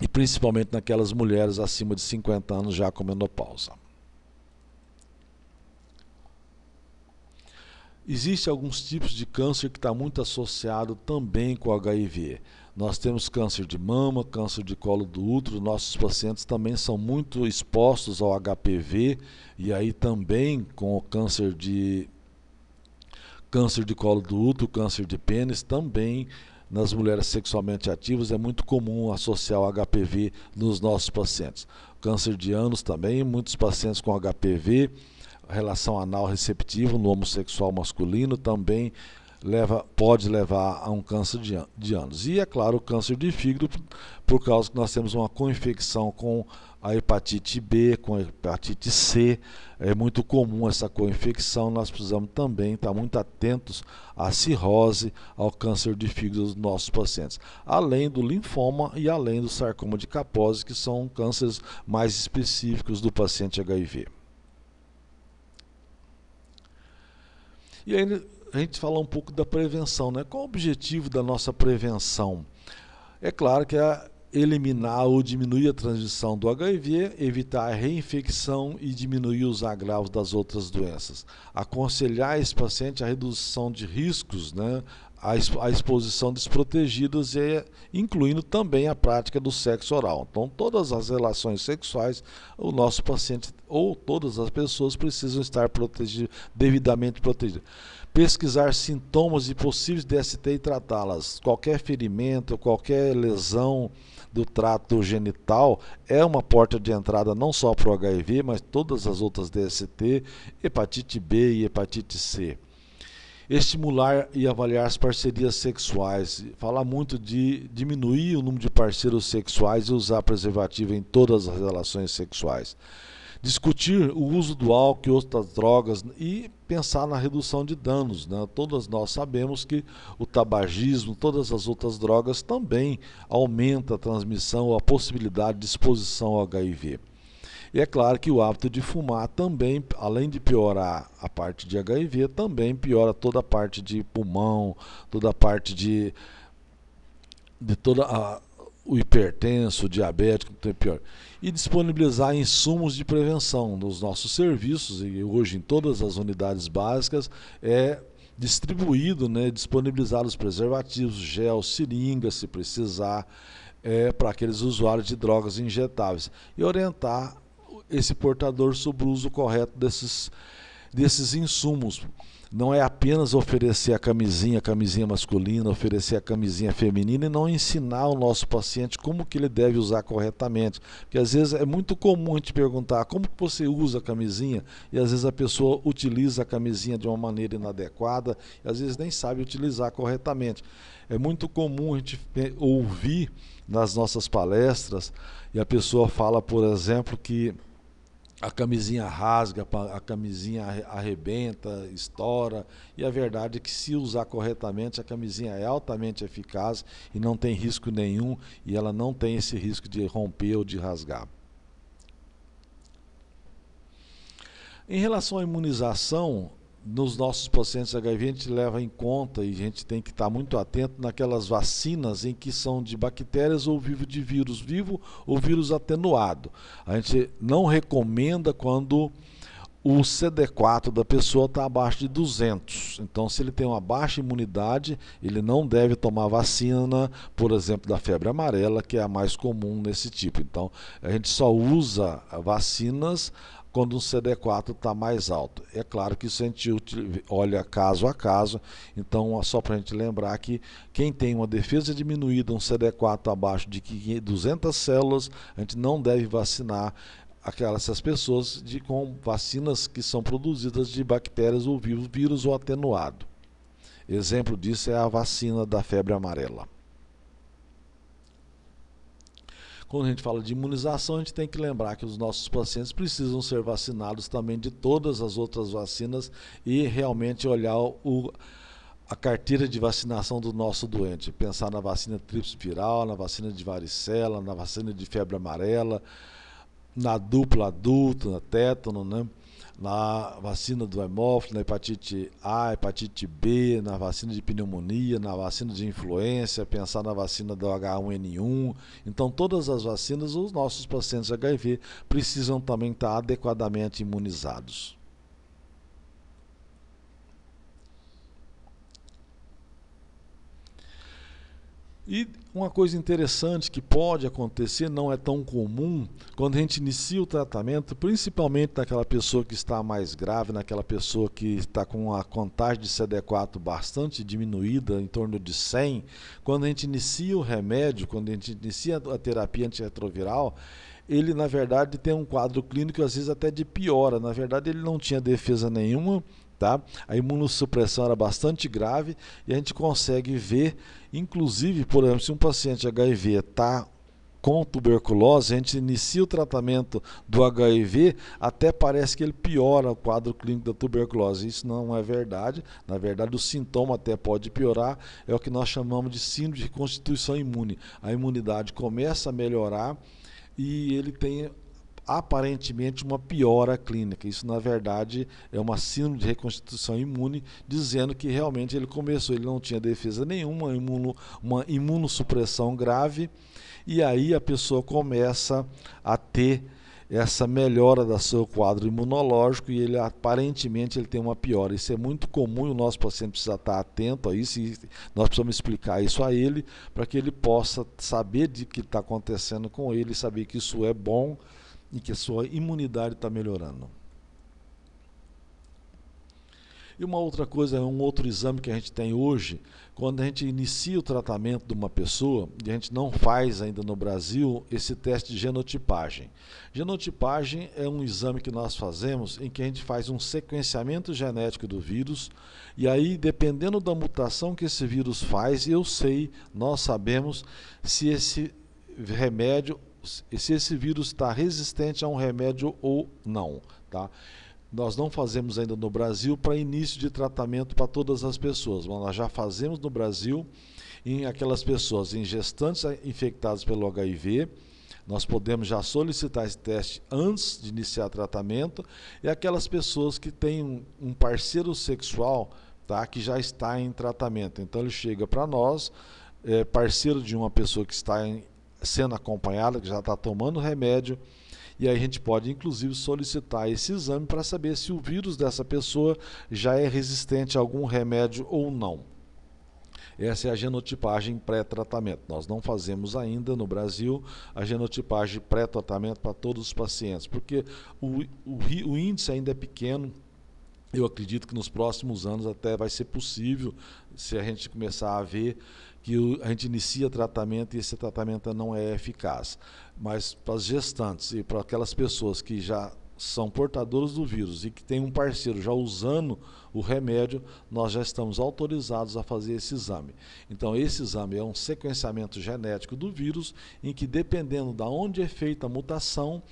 e principalmente naquelas mulheres acima de 50 anos já com menopausa. Existem alguns tipos de câncer que está muito associado também com o HIV. Nós temos câncer de mama, câncer de colo do útero, nossos pacientes também são muito expostos ao HPV e aí também com o câncer de colo do útero, câncer de pênis, também nas mulheres sexualmente ativas é muito comum associar o HPV nos nossos pacientes. Câncer de ânus também, muitos pacientes com HPV, relação anal receptiva no homossexual masculino também pode levar a um câncer de ânus. E, é claro, o câncer de fígado, por causa que nós temos uma coinfecção com a hepatite B, com a hepatite C. É muito comum essa coinfecção, nós precisamos também estar muito atentos à cirrose, ao câncer de fígado dos nossos pacientes. Além do linfoma e além do sarcoma de Kaposi, que são cânceres mais específicos do paciente HIV. E aí a gente fala um pouco da prevenção, né? Qual o objetivo da nossa prevenção? É claro que é eliminar ou diminuir a transmissão do HIV, evitar a reinfecção e diminuir os agravos das outras doenças. Aconselhar esse paciente a redução de riscos, né? a exposição desprotegidas, incluindo também a prática do sexo oral. Então, todas as relações sexuais, o nosso paciente ou todas as pessoas precisam estar devidamente protegidas. Pesquisar sintomas e possíveis DST e tratá-las. Qualquer ferimento, qualquer lesão do trato genital é uma porta de entrada não só para o HIV, mas todas as outras DST, hepatite B e hepatite C. Estimular e avaliar as parcerias sexuais. Falar muito de diminuir o número de parceiros sexuais e usar preservativo em todas as relações sexuais. Discutir o uso do álcool e outras drogas e pensar na redução de danos, né? Todas nós sabemos que o tabagismo, todas as outras drogas também aumentam a transmissão ou a possibilidade de exposição ao HIV. E é claro que o hábito de fumar também, além de piorar a parte de HIV, também piora toda a parte de pulmão, toda a parte de o hipertenso, o diabético, então é pior. E disponibilizar insumos de prevenção nos nossos serviços, e hoje em todas as unidades básicas é distribuído, né, disponibilizar os preservativos, gel, seringa, se precisar, para aqueles usuários de drogas injetáveis. E orientar esse portador sobre o uso correto desses insumos. Não é apenas oferecer a camisinha masculina, oferecer a camisinha feminina e não ensinar o nosso paciente como que ele deve usar corretamente. Porque às vezes é muito comum a gente perguntar como que você usa a camisinha e às vezes a pessoa utiliza a camisinha de uma maneira inadequada e às vezes nem sabe utilizar corretamente. É muito comum a gente ouvir nas nossas palestras e a pessoa fala, por exemplo, que a camisinha rasga, a camisinha arrebenta, estoura, e a verdade é que se usar corretamente, a camisinha é altamente eficaz e não tem risco nenhum, e ela não tem esse risco de romper ou de rasgar. Em relação à imunização, nos nossos pacientes HIV, a gente leva em conta e a gente tem que estar muito atento naquelas vacinas em que são de bactérias ou de vírus vivo ou vírus atenuado. A gente não recomenda quando o CD4 da pessoa está abaixo de 200. Então, se ele tem uma baixa imunidade, ele não deve tomar vacina, por exemplo, da febre amarela, que é a mais comum nesse tipo. Então, a gente só usa vacinas quando o CD4 está mais alto. É claro que isso a gente olha caso a caso, então só para a gente lembrar que quem tem uma defesa diminuída, um CD4 abaixo de 200 células, a gente não deve vacinar essas pessoas com vacinas que são produzidas de bactérias ou vírus ou atenuado. Exemplo disso é a vacina da febre amarela. Quando a gente fala de imunização, a gente tem que lembrar que os nossos pacientes precisam ser vacinados também de todas as outras vacinas e realmente olhar a carteira de vacinação do nosso doente. Pensar na vacina tríplice viral, na vacina de varicela, na vacina de febre amarela, na dupla adulta, na tétano, né? Na vacina do hemófilo, na hepatite A, hepatite B, na vacina de pneumonia, na vacina de influenza, pensar na vacina do H1N1. Então, todas as vacinas, os nossos pacientes HIV precisam também estar adequadamente imunizados. E uma coisa interessante que pode acontecer, não é tão comum, quando a gente inicia o tratamento, principalmente naquela pessoa que está mais grave, naquela pessoa que está com a contagem de CD4 bastante diminuída, em torno de 100, quando a gente inicia o remédio, quando a gente inicia a terapia antirretroviral, ele na verdade tem um quadro clínico às vezes até de piora, na verdade ele não tinha defesa nenhuma, tá? A imunossupressão era bastante grave e a gente consegue ver, inclusive, por exemplo, se um paciente HIV está com tuberculose, a gente inicia o tratamento do HIV, até parece que ele piora o quadro clínico da tuberculose. Isso não é verdade. Na verdade, o sintoma até pode piorar, é o que nós chamamos de síndrome de reconstituição imune. A imunidade começa a melhorar e ele tem aparentemente uma piora clínica. Isso, na verdade, é uma síndrome de reconstituição imune, dizendo que realmente ele não tinha defesa nenhuma, uma imunossupressão grave, e aí a pessoa começa a ter essa melhora do seu quadro imunológico e ele aparentemente ele tem uma piora. Isso é muito comum e o nosso paciente precisa estar atento a isso e nós precisamos explicar isso a ele para que ele possa saber de que está acontecendo com ele, saber que isso é bom e que a sua imunidade está melhorando. E uma outra coisa, um outro exame que a gente tem hoje, quando a gente inicia o tratamento de uma pessoa, e a gente não faz ainda no Brasil, esse teste de genotipagem. Genotipagem é um exame que nós fazemos em que a gente faz um sequenciamento genético do vírus, e aí, dependendo da mutação que esse vírus faz, nós sabemos se esse remédio, se esse vírus está resistente a um remédio ou não, tá? Nós não fazemos ainda no Brasil para início de tratamento para todas as pessoas, mas nós já fazemos no Brasil em aquelas pessoas, em gestantes infectadas pelo HIV, nós podemos já solicitar esse teste antes de iniciar tratamento, e aquelas pessoas que têm um parceiro sexual, tá, que já está em tratamento. Então ele chega para nós, parceiro de uma pessoa que está sendo acompanhada, que já está tomando remédio, e aí a gente pode, inclusive, solicitar esse exame para saber se o vírus dessa pessoa já é resistente a algum remédio ou não. Essa é a genotipagem pré-tratamento. Nós não fazemos ainda no Brasil a genotipagem pré-tratamento para todos os pacientes, porque o índice ainda é pequeno. Eu acredito que nos próximos anos até vai ser possível, se a gente começar a ver que a gente inicia tratamento e esse tratamento não é eficaz. Mas para as gestantes e para aquelas pessoas que já são portadoras do vírus e que tem um parceiro já usando o remédio, nós já estamos autorizados a fazer esse exame. Então esse exame é um sequenciamento genético do vírus em que, dependendo de onde é feita a mutação,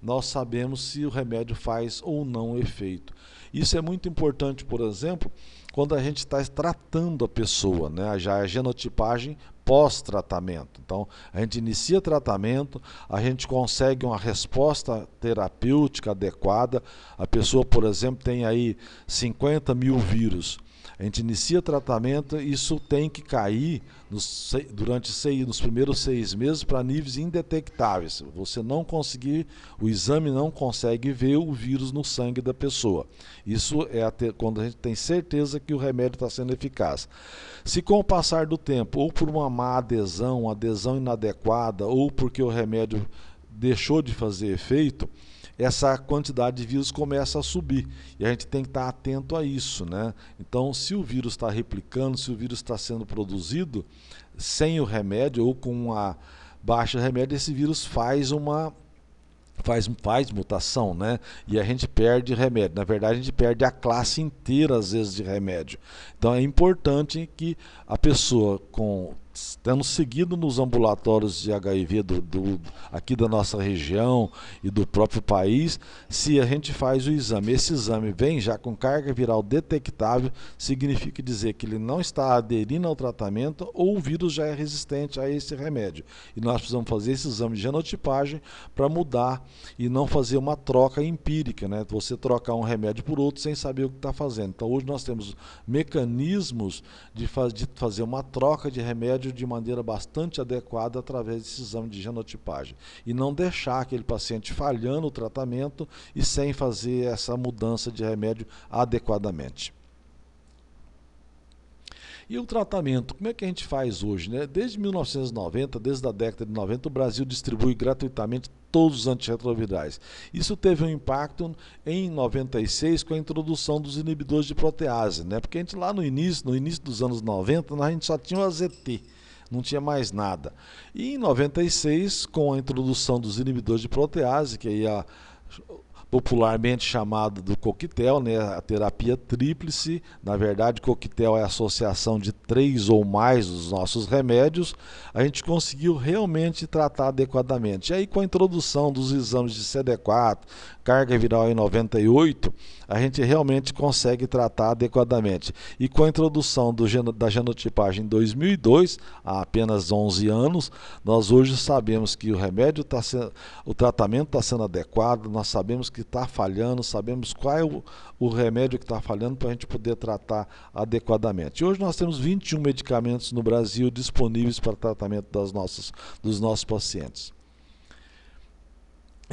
nós sabemos se o remédio faz ou não efeito. Isso é muito importante, por exemplo, quando a gente está tratando a pessoa, né? Já a genotipagem pós-tratamento. Então, a gente inicia tratamento, a gente consegue uma resposta terapêutica adequada. A pessoa, por exemplo, tem aí 50 mil vírus. A gente inicia tratamento, isso tem que cair nos primeiros 6 meses para níveis indetectáveis. Você não conseguir, o exame não consegue ver o vírus no sangue da pessoa. Isso é quando a gente tem certeza que o remédio está sendo eficaz. Se com o passar do tempo, ou por uma má adesão, adesão inadequada, ou porque o remédio deixou de fazer efeito, essa quantidade de vírus começa a subir, e a gente tem que estar atento a isso, né? Então, se o vírus está replicando, se o vírus está sendo produzido sem o remédio ou com uma baixa remédio, esse vírus faz mutação, né? E a gente perde remédio. Na verdade, a gente perde a classe inteira, às vezes, de remédio. Então, é importante que a pessoa, tendo seguido nos ambulatórios de HIV aqui da nossa região e do próprio país, se a gente faz o exame, esse exame vem já com carga viral detectável, significa dizer que ele não está aderindo ao tratamento ou o vírus já é resistente a esse remédio. E nós precisamos fazer esse exame de genotipagem para mudar e não fazer uma troca empírica, né? Você trocar um remédio por outro sem saber o que está fazendo. Então hoje nós temos mecanismos de fazer uma troca de remédio de maneira bastante adequada através desse exame de genotipagem e não deixar aquele paciente falhando o tratamento e sem fazer essa mudança de remédio adequadamente. E o tratamento, como é que a gente faz hoje, né? Desde 1990, desde a década de 90, o Brasil distribui gratuitamente todos os antirretrovirais. Isso teve um impacto em 96 com a introdução dos inibidores de protease, né? Porque a gente lá no início dos anos 90, a gente só tinha o AZT, não tinha mais nada. E em 96, com a introdução dos inibidores de protease, que aí popularmente chamado do coquetel, né, a terapia tríplice, na verdade coquetel é a associação de 3 ou mais dos nossos remédios, a gente conseguiu realmente tratar adequadamente. E aí com a introdução dos exames de CD4, carga viral em 98, a gente realmente consegue tratar adequadamente. E com a introdução da genotipagem em 2002, há apenas 11 anos, nós hoje sabemos que o tratamento está sendo adequado, nós sabemos que está falhando, sabemos qual é o remédio que está falhando para a gente poder tratar adequadamente. E hoje nós temos 21 medicamentos no Brasil disponíveis para tratamento dos nossos pacientes.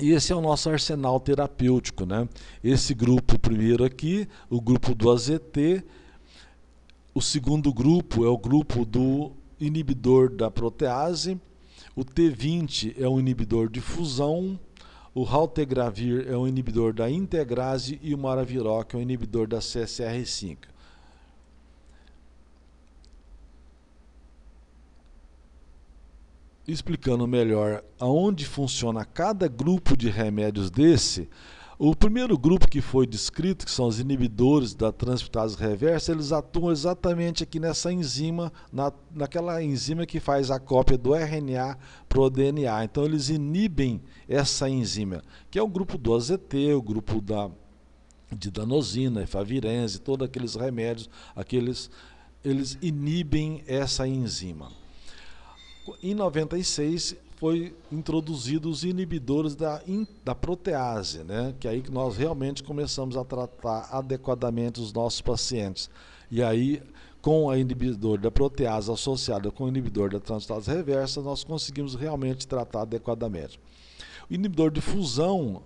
E esse é o nosso arsenal terapêutico, né? Esse grupo primeiro aqui, o grupo do AZT, o segundo grupo é o grupo do inibidor da protease, o T20 é um inibidor de fusão, o raltegravir é um inibidor da integrase e o maraviroc é um inibidor da CCR5. Explicando melhor aonde funciona cada grupo de remédios desse, o primeiro grupo que foi descrito, que são os inibidores da transcriptase reversa, eles atuam exatamente aqui nessa enzima, naquela enzima que faz a cópia do RNA para o DNA. Então eles inibem essa enzima, que é o grupo do AZT, o grupo de danosina, efavirense, todos aqueles remédios, eles inibem essa enzima. Em 96 foi introduzidos os inibidores da protease, né? Que é aí que nós realmente começamos a tratar adequadamente os nossos pacientes. E aí, com a inibidor da protease associada com o inibidor da transcriptase reversa, nós conseguimos realmente tratar adequadamente. O inibidor de fusão,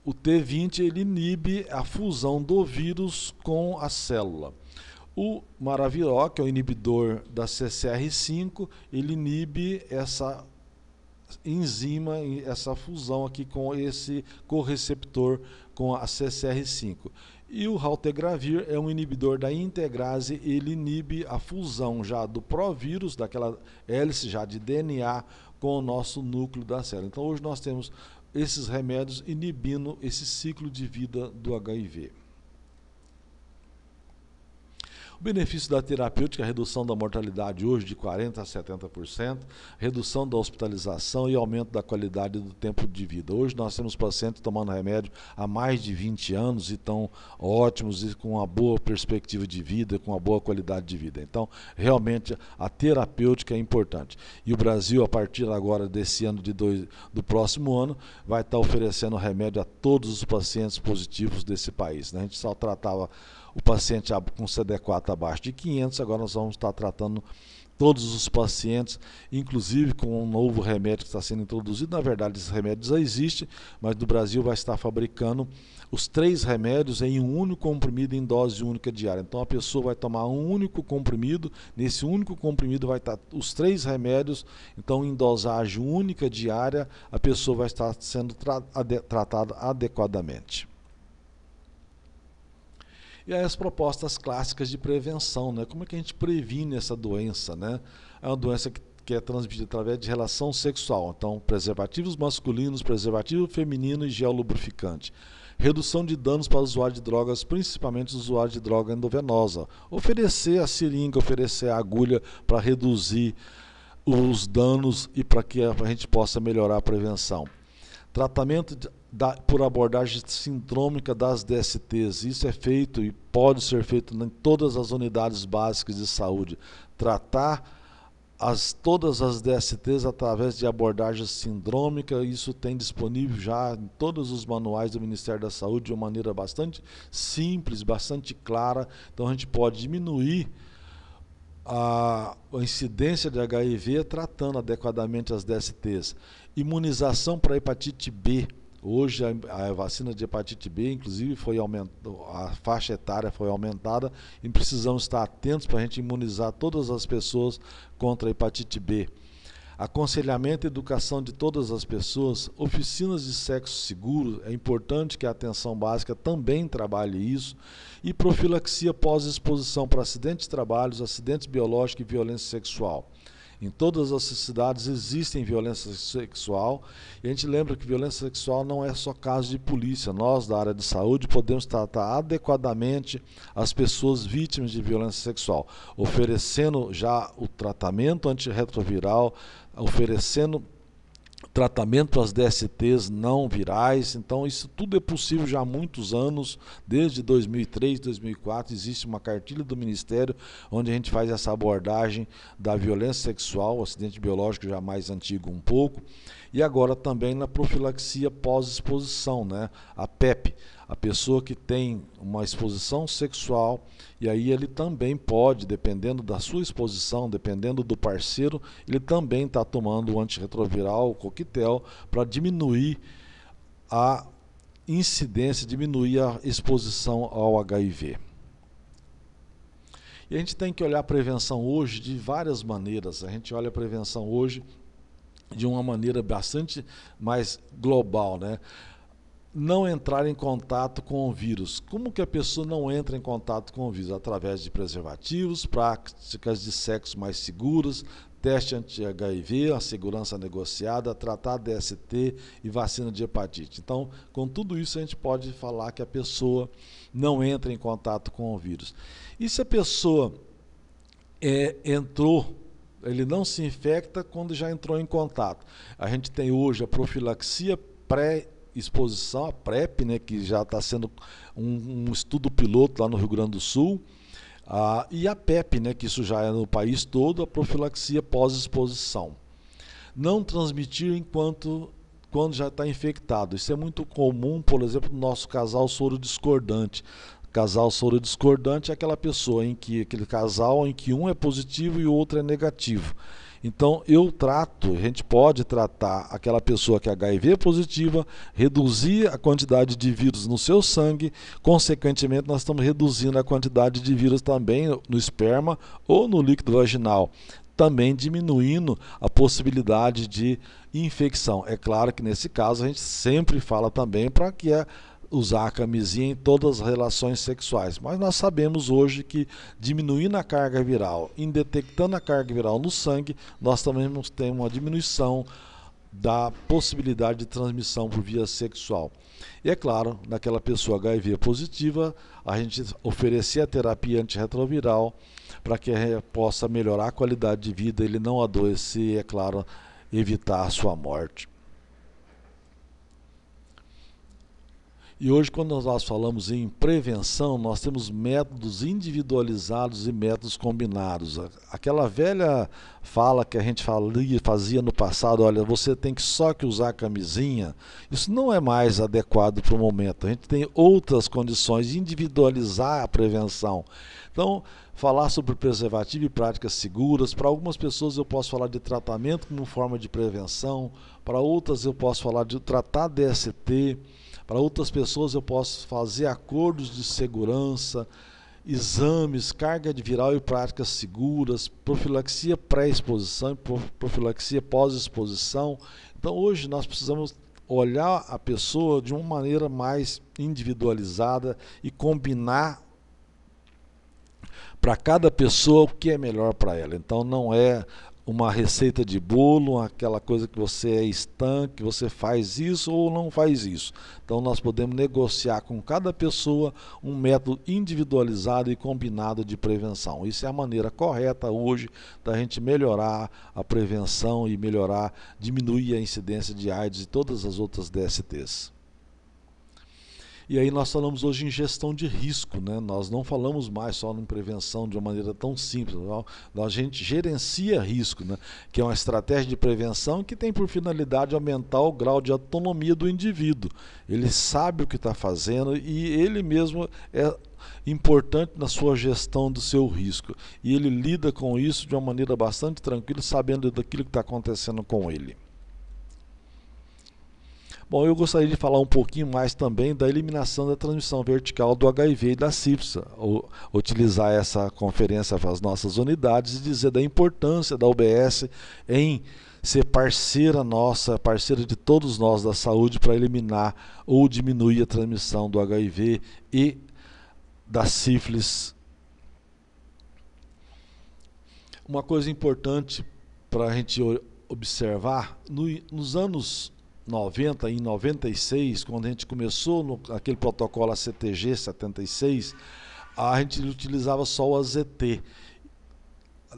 o T20, ele inibe a fusão do vírus com a célula. O maraviroc, que é o inibidor da CCR5, ele inibe essa enzima, essa fusão aqui com esse correceptor com a CCR5. E o raltegravir é um inibidor da integrase, ele inibe a fusão já do provírus, daquela hélice já de DNA, com o nosso núcleo da célula. Então hoje nós temos esses remédios inibindo esse ciclo de vida do HIV. O benefício da terapêutica é a redução da mortalidade hoje de 40% a 70%, redução da hospitalização e aumento da qualidade do tempo de vida. Hoje nós temos pacientes tomando remédio há mais de 20 anos e estão ótimos e com uma boa perspectiva de vida, com uma boa qualidade de vida. Então, realmente, a terapêutica é importante. E o Brasil, a partir agora desse ano, do próximo ano, vai estar oferecendo remédio a todos os pacientes positivos desse país, né? A gente só tratava o paciente com CD4 abaixo de 500, agora nós vamos estar tratando todos os pacientes, inclusive com um novo remédio que está sendo introduzido. Na verdade, esse remédio já existe, mas no Brasil vai estar fabricando os 3 remédios em um único comprimido em dose única diária. Então a pessoa vai tomar um único comprimido, nesse único comprimido vai estar os 3 remédios, então em dosagem única diária, a pessoa vai estar sendo tratada adequadamente. E aí as propostas clássicas de prevenção, né? Como é que a gente previne essa doença, né? É uma doença que é transmitida através de relação sexual. Então, preservativos masculinos, preservativo feminino e gel lubrificante. Redução de danos para o usuário de drogas, principalmente o usuário de droga endovenosa. Oferecer a seringa, oferecer a agulha para reduzir os danos e para que a gente possa melhorar a prevenção. Tratamento por abordagem sindrômica das DSTs. Isso é feito e pode ser feito em todas as unidades básicas de saúde. Tratar todas as DSTs através de abordagem sindrômica, isso tem disponível já em todos os manuais do Ministério da Saúde de uma maneira bastante simples, bastante clara. Então a gente pode diminuir a incidência de HIV tratando adequadamente as DSTs. Imunização para hepatite B. Hoje a vacina de hepatite B, inclusive, a faixa etária foi aumentada e precisamos estar atentos para a gente imunizar todas as pessoas contra a hepatite B. Aconselhamento e educação de todas as pessoas, oficinas de sexo seguro, é importante que a atenção básica também trabalhe isso, e profilaxia pós-exposição para acidentes de trabalho, acidentes biológicos e violência sexual. Em todas as cidades existem violência sexual, e a gente lembra que violência sexual não é só caso de polícia. Nós, da área de saúde, podemos tratar adequadamente as pessoas vítimas de violência sexual, oferecendo já o tratamento antirretroviral, oferecendo tratamento para as DSTs não virais. Então isso tudo é possível já há muitos anos, desde 2003, 2004, existe uma cartilha do Ministério onde a gente faz essa abordagem da violência sexual, o acidente biológico já mais antigo um pouco, e agora também na profilaxia pós-exposição, né? A PEP, a pessoa que tem uma exposição sexual, e aí ele também pode, dependendo da sua exposição, dependendo do parceiro, ele também está tomando o antirretroviral, o coquetel, para diminuir a incidência, diminuir a exposição ao HIV. E a gente tem que olhar a prevenção hoje de várias maneiras. A gente olha a prevenção hoje de uma maneira bastante mais global, né? Não entrar em contato com o vírus. Como que a pessoa não entra em contato com o vírus? Através de preservativos, práticas de sexo mais seguras, teste anti-HIV, a segurança negociada, tratar DST e vacina de hepatite. Então, com tudo isso, a gente pode falar que a pessoa não entra em contato com o vírus. E se a pessoa ele não se infecta quando já entrou em contato? A gente tem hoje a profilaxia pré-exposição, a PrEP, né, que já está sendo um estudo piloto lá no Rio Grande do Sul, e a PEP, né, que isso já é no país todo, a profilaxia pós-exposição. Não transmitir quando já está infectado. Isso é muito comum, por exemplo, no nosso casal soro discordante. Casal soro discordante é aquela pessoa aquele casal em que um é positivo e o outro é negativo. Então, a gente pode tratar aquela pessoa que é HIV positiva, reduzir a quantidade de vírus no seu sangue, consequentemente nós estamos reduzindo a quantidade de vírus também no esperma ou no líquido vaginal, também diminuindo a possibilidade de infecção. É claro que nesse caso a gente sempre fala também para que usar a camisinha em todas as relações sexuais, mas nós sabemos hoje que diminuindo a carga viral, detectando a carga viral no sangue, nós também temos uma diminuição da possibilidade de transmissão por via sexual. E é claro, naquela pessoa HIV positiva, a gente oferecer a terapia antirretroviral para que possa melhorar a qualidade de vida, ele não adoecer e, é claro, evitar a sua morte. E hoje, quando nós falamos em prevenção, nós temos métodos individualizados e métodos combinados. Aquela velha fala que a gente fazia no passado, olha, você tem que só que usar a camisinha, isso não é mais adequado para o momento. A gente tem outras condições de individualizar a prevenção. Então, falar sobre preservativo e práticas seguras, para algumas pessoas eu posso falar de tratamento como forma de prevenção, para outras eu posso falar de tratar DST, para outras pessoas eu posso fazer acordos de segurança, exames, carga de viral e práticas seguras, profilaxia pré-exposição e profilaxia pós-exposição. Então hoje nós precisamos olhar a pessoa de uma maneira mais individualizada e combinar para cada pessoa o que é melhor para ela. Então não é uma receita de bolo, aquela coisa que você é estanque, você faz isso ou não faz isso. Então nós podemos negociar com cada pessoa um método individualizado e combinado de prevenção. Isso é a maneira correta hoje da gente melhorar a prevenção e diminuir a incidência de AIDS e todas as outras DSTs. E aí nós falamos hoje em gestão de risco, né? Nós não falamos mais só em prevenção de uma maneira tão simples, a gente gerencia risco, né? Que é uma estratégia de prevenção que tem por finalidade aumentar o grau de autonomia do indivíduo. Ele sabe o que está fazendo e ele mesmo é importante na sua gestão do seu risco. E ele lida com isso de uma maneira bastante tranquila, sabendo daquilo que está acontecendo com ele. Bom, eu gostaria de falar um pouquinho mais também da eliminação da transmissão vertical do HIV e da sífilis, utilizar essa conferência para as nossas unidades e dizer da importância da UBS em ser parceira nossa, parceira de todos nós da saúde para eliminar ou diminuir a transmissão do HIV e da sífilis. Uma coisa importante para a gente observar, nos anos 90 e 96, quando a gente começou aquele protocolo ACTG 76, a gente utilizava só o AZT.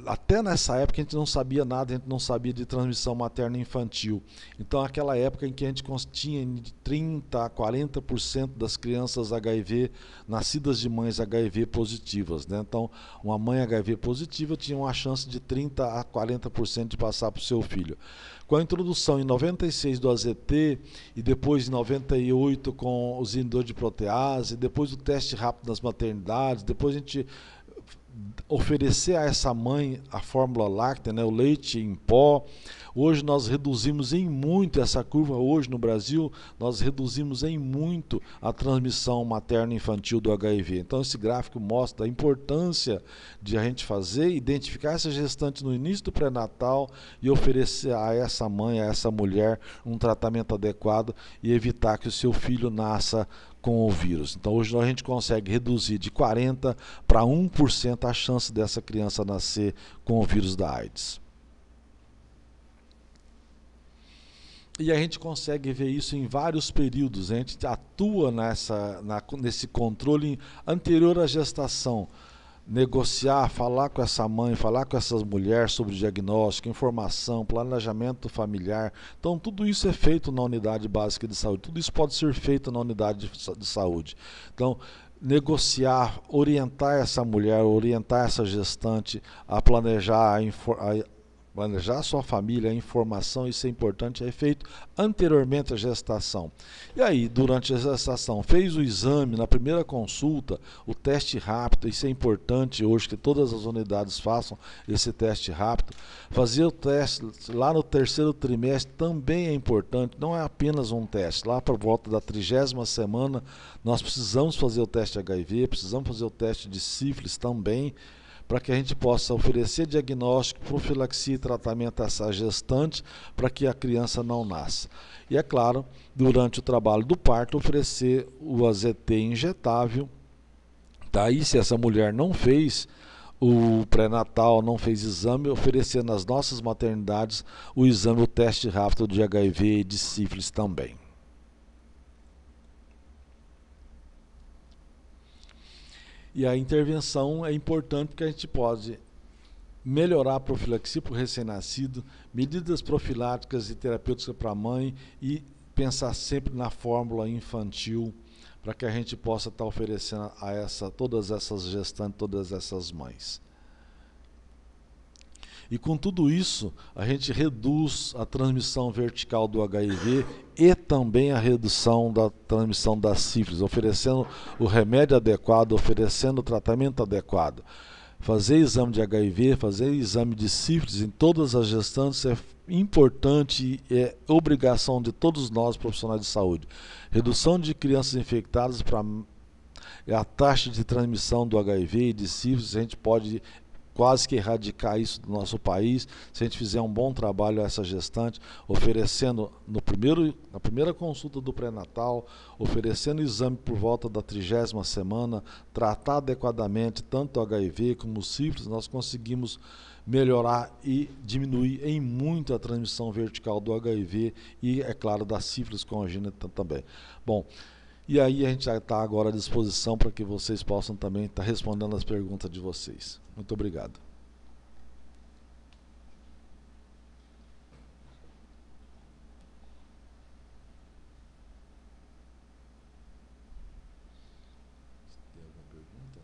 Até nessa época a gente não sabia nada, a gente não sabia de transmissão materna infantil. Então aquela época em que a gente tinha de 30% a 40% das crianças HIV nascidas de mães HIV positivas, né? Então uma mãe HIV positiva tinha uma chance de 30% a 40% de passar para o seu filho. Com a introdução em 96 do AZT e depois em 98 com os inibidores de protease, depois do teste rápido nas maternidades, depois a gente oferecer a essa mãe a fórmula láctea, né, o leite em pó, Hoje nós reduzimos em muito essa curva, hoje no Brasil, nós reduzimos em muito a transmissão materno-infantil do HIV. Então esse gráfico mostra a importância de a gente fazer, identificar essa gestante no início do pré-natal e oferecer a essa mãe, a essa mulher, um tratamento adequado e evitar que o seu filho nasça com o vírus. Então hoje a gente consegue reduzir de 40% para 1% a chance dessa criança nascer com o vírus da AIDS. E a gente consegue ver isso em vários períodos. A gente atua nesse controle anterior à gestação. Negociar, falar com essa mãe, falar com essas mulheres sobre diagnóstico, informação, planejamento familiar. Então, tudo isso é feito na unidade básica de saúde. Tudo isso pode ser feito na unidade de saúde. Então, negociar, orientar essa mulher, orientar essa gestante a planejar planejar a sua família, a informação, isso é importante, é feito anteriormente à gestação. E aí, durante a gestação, fez o exame, na primeira consulta, o teste rápido, isso é importante hoje que todas as unidades façam esse teste rápido. Fazer o teste lá no terceiro trimestre também é importante, não é apenas um teste. Lá por volta da 30ª semana, nós precisamos fazer o teste HIV, precisamos fazer o teste de sífilis também, para que a gente possa oferecer diagnóstico, profilaxia e tratamento a essa gestante, para que a criança não nasça. E é claro, durante o trabalho do parto, oferecer o AZT injetável. Daí, se essa mulher não fez o pré-natal, não fez exame, oferecer nas nossas maternidades o exame, o teste rápido de HIV e de sífilis também. E a intervenção é importante porque a gente pode melhorar a profilaxia para o recém-nascido, medidas profiláticas e terapêuticas para a mãe e pensar sempre na fórmula infantil para que a gente possa estar oferecendo a todas essas gestantes, todas essas mães. E com tudo isso, a gente reduz a transmissão vertical do HIV e também a redução da transmissão da sífilis, oferecendo o remédio adequado, oferecendo o tratamento adequado. Fazer exame de HIV, fazer exame de sífilis em todas as gestantes é importante e é obrigação de todos nós profissionais de saúde. Redução de crianças infectadas para a taxa de transmissão do HIV e de sífilis, a gente pode quase que erradicar isso do nosso país, se a gente fizer um bom trabalho a essa gestante, oferecendo na primeira consulta do pré-natal, oferecendo exame por volta da 30ª semana, tratar adequadamente tanto o HIV como o sífilis, nós conseguimos melhorar e diminuir em muito a transmissão vertical do HIV e, é claro, da sífilis congênita também. Bom, e aí a gente já está agora à disposição para que vocês possam também estar respondendo as perguntas de vocês. Muito obrigado. Tem alguma pergunta?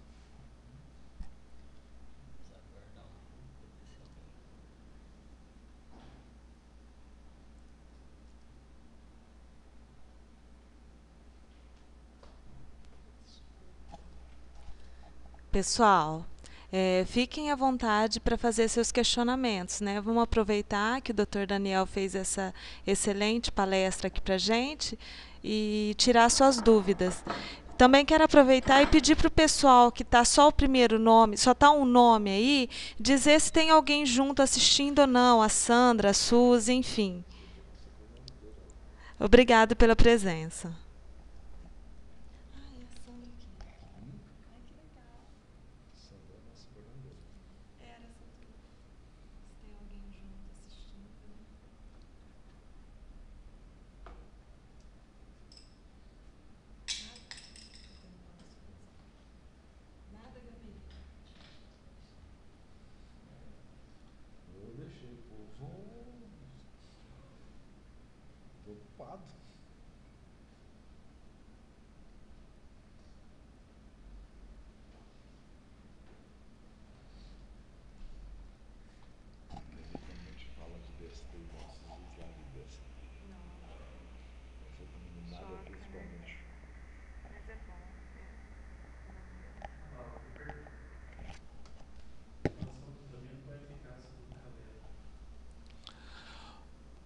Pessoal, fiquem à vontade para fazer seus questionamentos, né? Vamos aproveitar que o Dr. Daniel fez essa excelente palestra aqui para a gente e tirar suas dúvidas. Também quero aproveitar e pedir para o pessoal que está só o primeiro nome, só está um nome aí, dizer se tem alguém junto assistindo ou não, a Sandra, a Suzy, enfim. Obrigado pela presença.
Eu deixei o povo preocupado.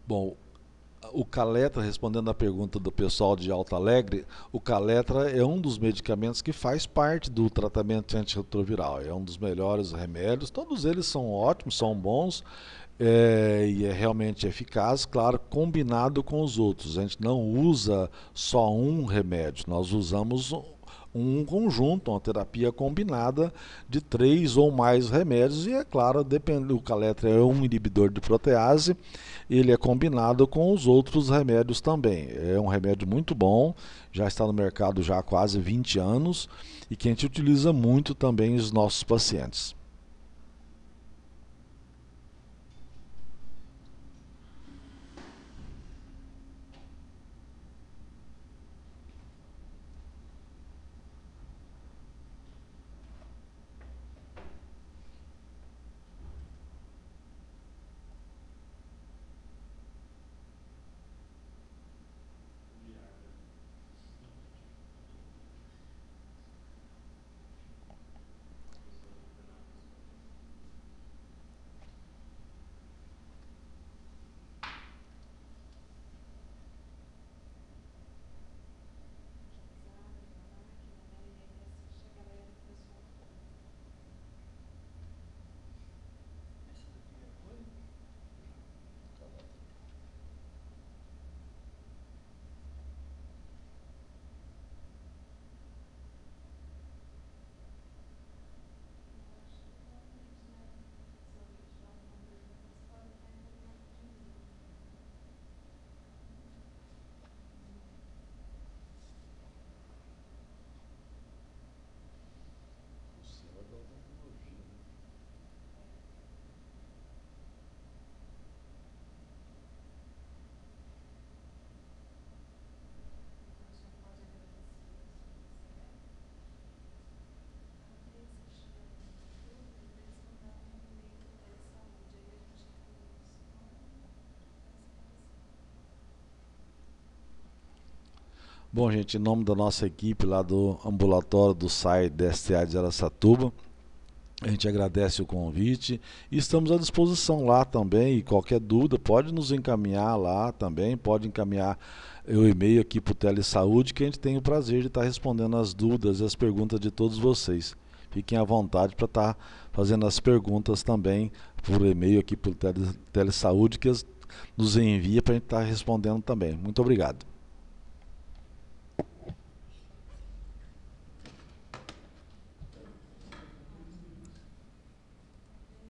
Bom, o Caletra, respondendo à pergunta do pessoal de Alto Alegre, o Caletra é um dos medicamentos que faz parte do tratamento antirretroviral. É um dos melhores remédios. Todos eles são ótimos, são bons, e é realmente eficaz, claro, combinado com os outros. A gente não usa só um remédio, nós usamos um conjunto, uma terapia combinada de 3 ou mais remédios e, é claro, depende, o Caletra é um inibidor de protease, ele é combinado com os outros remédios também. É um remédio muito bom, já está no mercado já há quase 20 anos e que a gente utiliza muito também nos nossos pacientes. Bom, gente, em nome da nossa equipe lá do ambulatório do SAI DSTA de Araçatuba, a gente agradece o convite e estamos à disposição lá também. E qualquer dúvida pode nos encaminhar lá também, pode encaminhar o e-mail aqui para o Telesaúde, que a gente tem o prazer de estar respondendo as dúvidas e as perguntas de todos vocês. Fiquem à vontade para estar fazendo as perguntas também por e-mail aqui para o Telesaúde, que nos envia para a gente estar respondendo também. Muito obrigado.